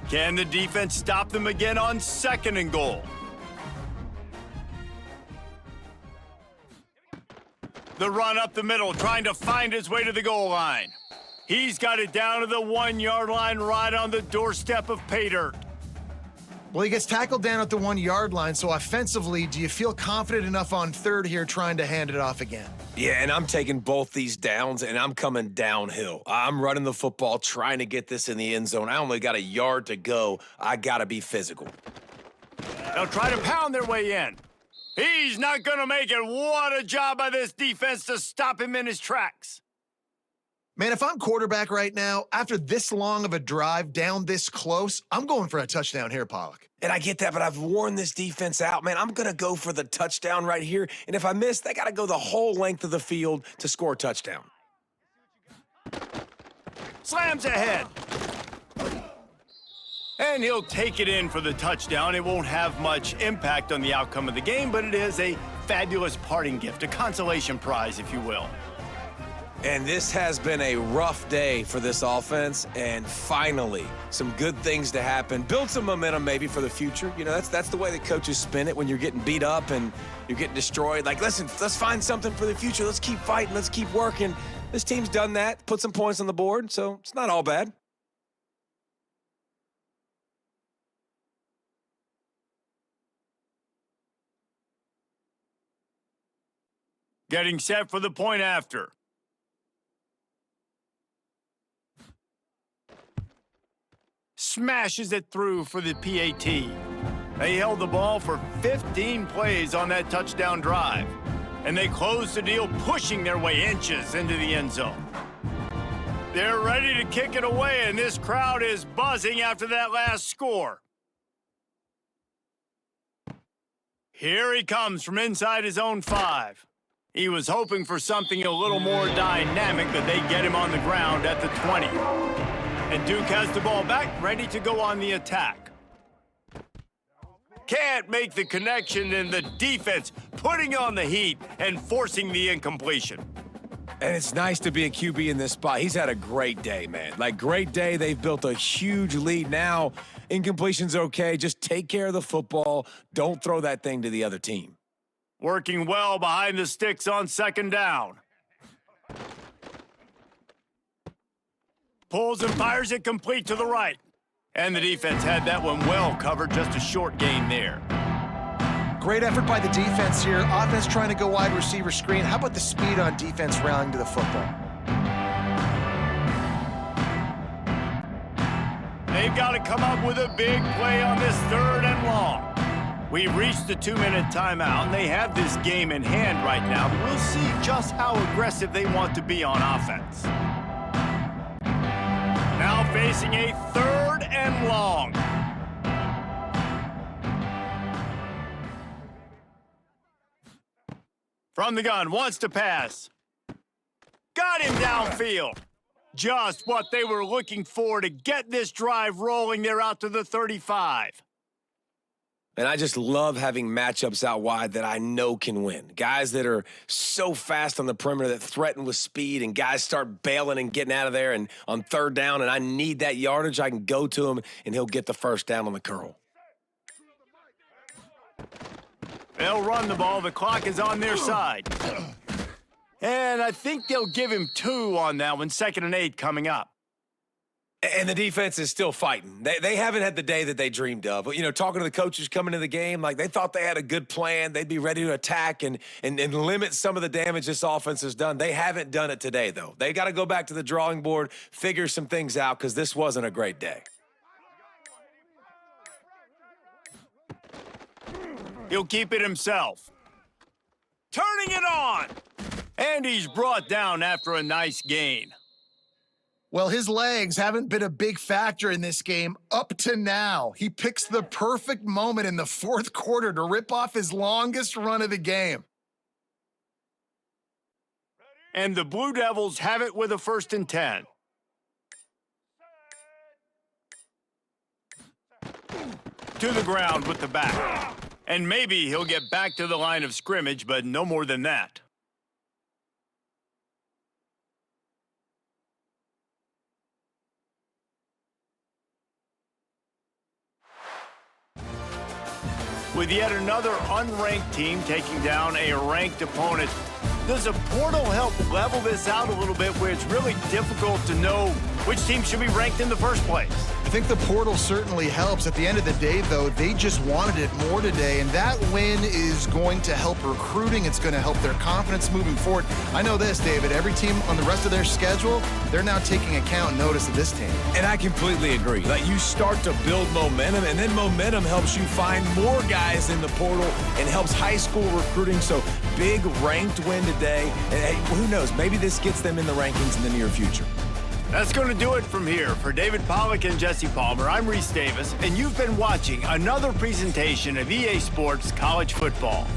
Can the defense stop them again on second and goal? The run up the middle, trying to find his way to the goal line. He's got it down to the 1-yard line, right on the doorstep of pay dirt. Well, he gets tackled down at the 1-yard line, so offensively, do you feel confident enough on third here trying to hand it off again? Yeah, and I'm taking both these downs, and I'm coming downhill. I'm running the football, trying to get this in the end zone. I only got a yard to go. I got to be physical. They'll try to pound their way in. He's not going to make it. What a job by this defense to stop him in his tracks. Man, if I'm quarterback right now, after this long of a drive down this close, I'm going for a touchdown here, Pollock. And I get that, but I've worn this defense out, man. I'm going to go for the touchdown right here. And if I miss, they got to go the whole length of the field to score a touchdown. Slams ahead. And he'll take it in for the touchdown. It won't have much impact on the outcome of the game, but it is a fabulous parting gift, a consolation prize, if you will. And this has been a rough day for this offense, and finally, some good things to happen. Build some momentum maybe for the future. You know, that's the way that coaches spin it when you're getting beat up and you're getting destroyed. Like, listen, let's find something for the future. Let's keep fighting. Let's keep working. This team's done that, put some points on the board, so it's not all bad. Getting set for the point after. Smashes it through for the PAT. They held the ball for 15 plays on that touchdown drive, and they closed the deal, pushing their way inches into the end zone. They're ready to kick it away, and this crowd is buzzing after that last score. Here he comes from inside his own 5. He was hoping for something a little more dynamic, but they get him on the ground at the 20. And Duke has the ball back, ready to go on the attack. Can't make the connection, and the defense putting on the heat and forcing the incompletion. And it's nice to be a QB in this spot. He's had a great day, man. Like, great day. They've built a huge lead. Now, incompletion's okay. Just take care of the football. Don't throw that thing to the other team. Working well behind the sticks on second down. Pulls and fires it complete to the right. And the defense had that one well covered, just a short gain there. Great effort by the defense here. Offense trying to go wide receiver screen. How about the speed on defense rallying to the football? They've got to come up with a big play on this 3rd and long. We reached the 2-minute timeout, and they have this game in hand right now. But we'll see just how aggressive they want to be on offense. Now facing a 3rd and long. From the gun, wants to pass. Got him downfield. Just what they were looking for to get this drive rolling. They're out to the 35. And I just love having matchups out wide that I know can win. Guys that are so fast on the perimeter that threaten with speed, and guys start bailing and getting out of there. And on 3rd down, and I need that yardage, I can go to him, and he'll get the 1st down on the curl. They'll run the ball. The clock is on their side. And I think they'll give him 2 on that one. 2nd and 8 coming up. And the defense is still fighting. They haven't had the day that they dreamed of. You know, talking to the coaches coming into the game, like they thought they had a good plan. They'd be ready to attack and limit some of the damage this offense has done. They haven't done it today, though. They got to go back to the drawing board, figure some things out, because this wasn't a great day. He'll keep it himself. Turning it on. And he's brought down after a nice gain. Well, his legs haven't been a big factor in this game up to now. He picks the perfect moment in the 4th quarter to rip off his longest run of the game. And the Blue Devils have it with a 1st and 10. To the ground with the back. And maybe he'll get back to the line of scrimmage, but no more than that. With yet another unranked team taking down a ranked opponent, does a portal help level this out a little bit where it's really difficult to know which team should be ranked in the first place? I think the portal certainly helps. At the end of the day, though, they just wanted it more today, and that win is going to help recruiting. It's going to help their confidence moving forward. I know this, David. Every team on the rest of their schedule, they're now taking account and notice of this team. And I completely agree. Like, you start to build momentum, and then momentum helps you find more guys in the portal and helps high school recruiting. So big ranked win today. And hey, who knows? Maybe this gets them in the rankings in the near future. That's going to do it from here. For David Pollack and Jesse Palmer, I'm Reese Davis, and you've been watching another presentation of EA Sports College Football.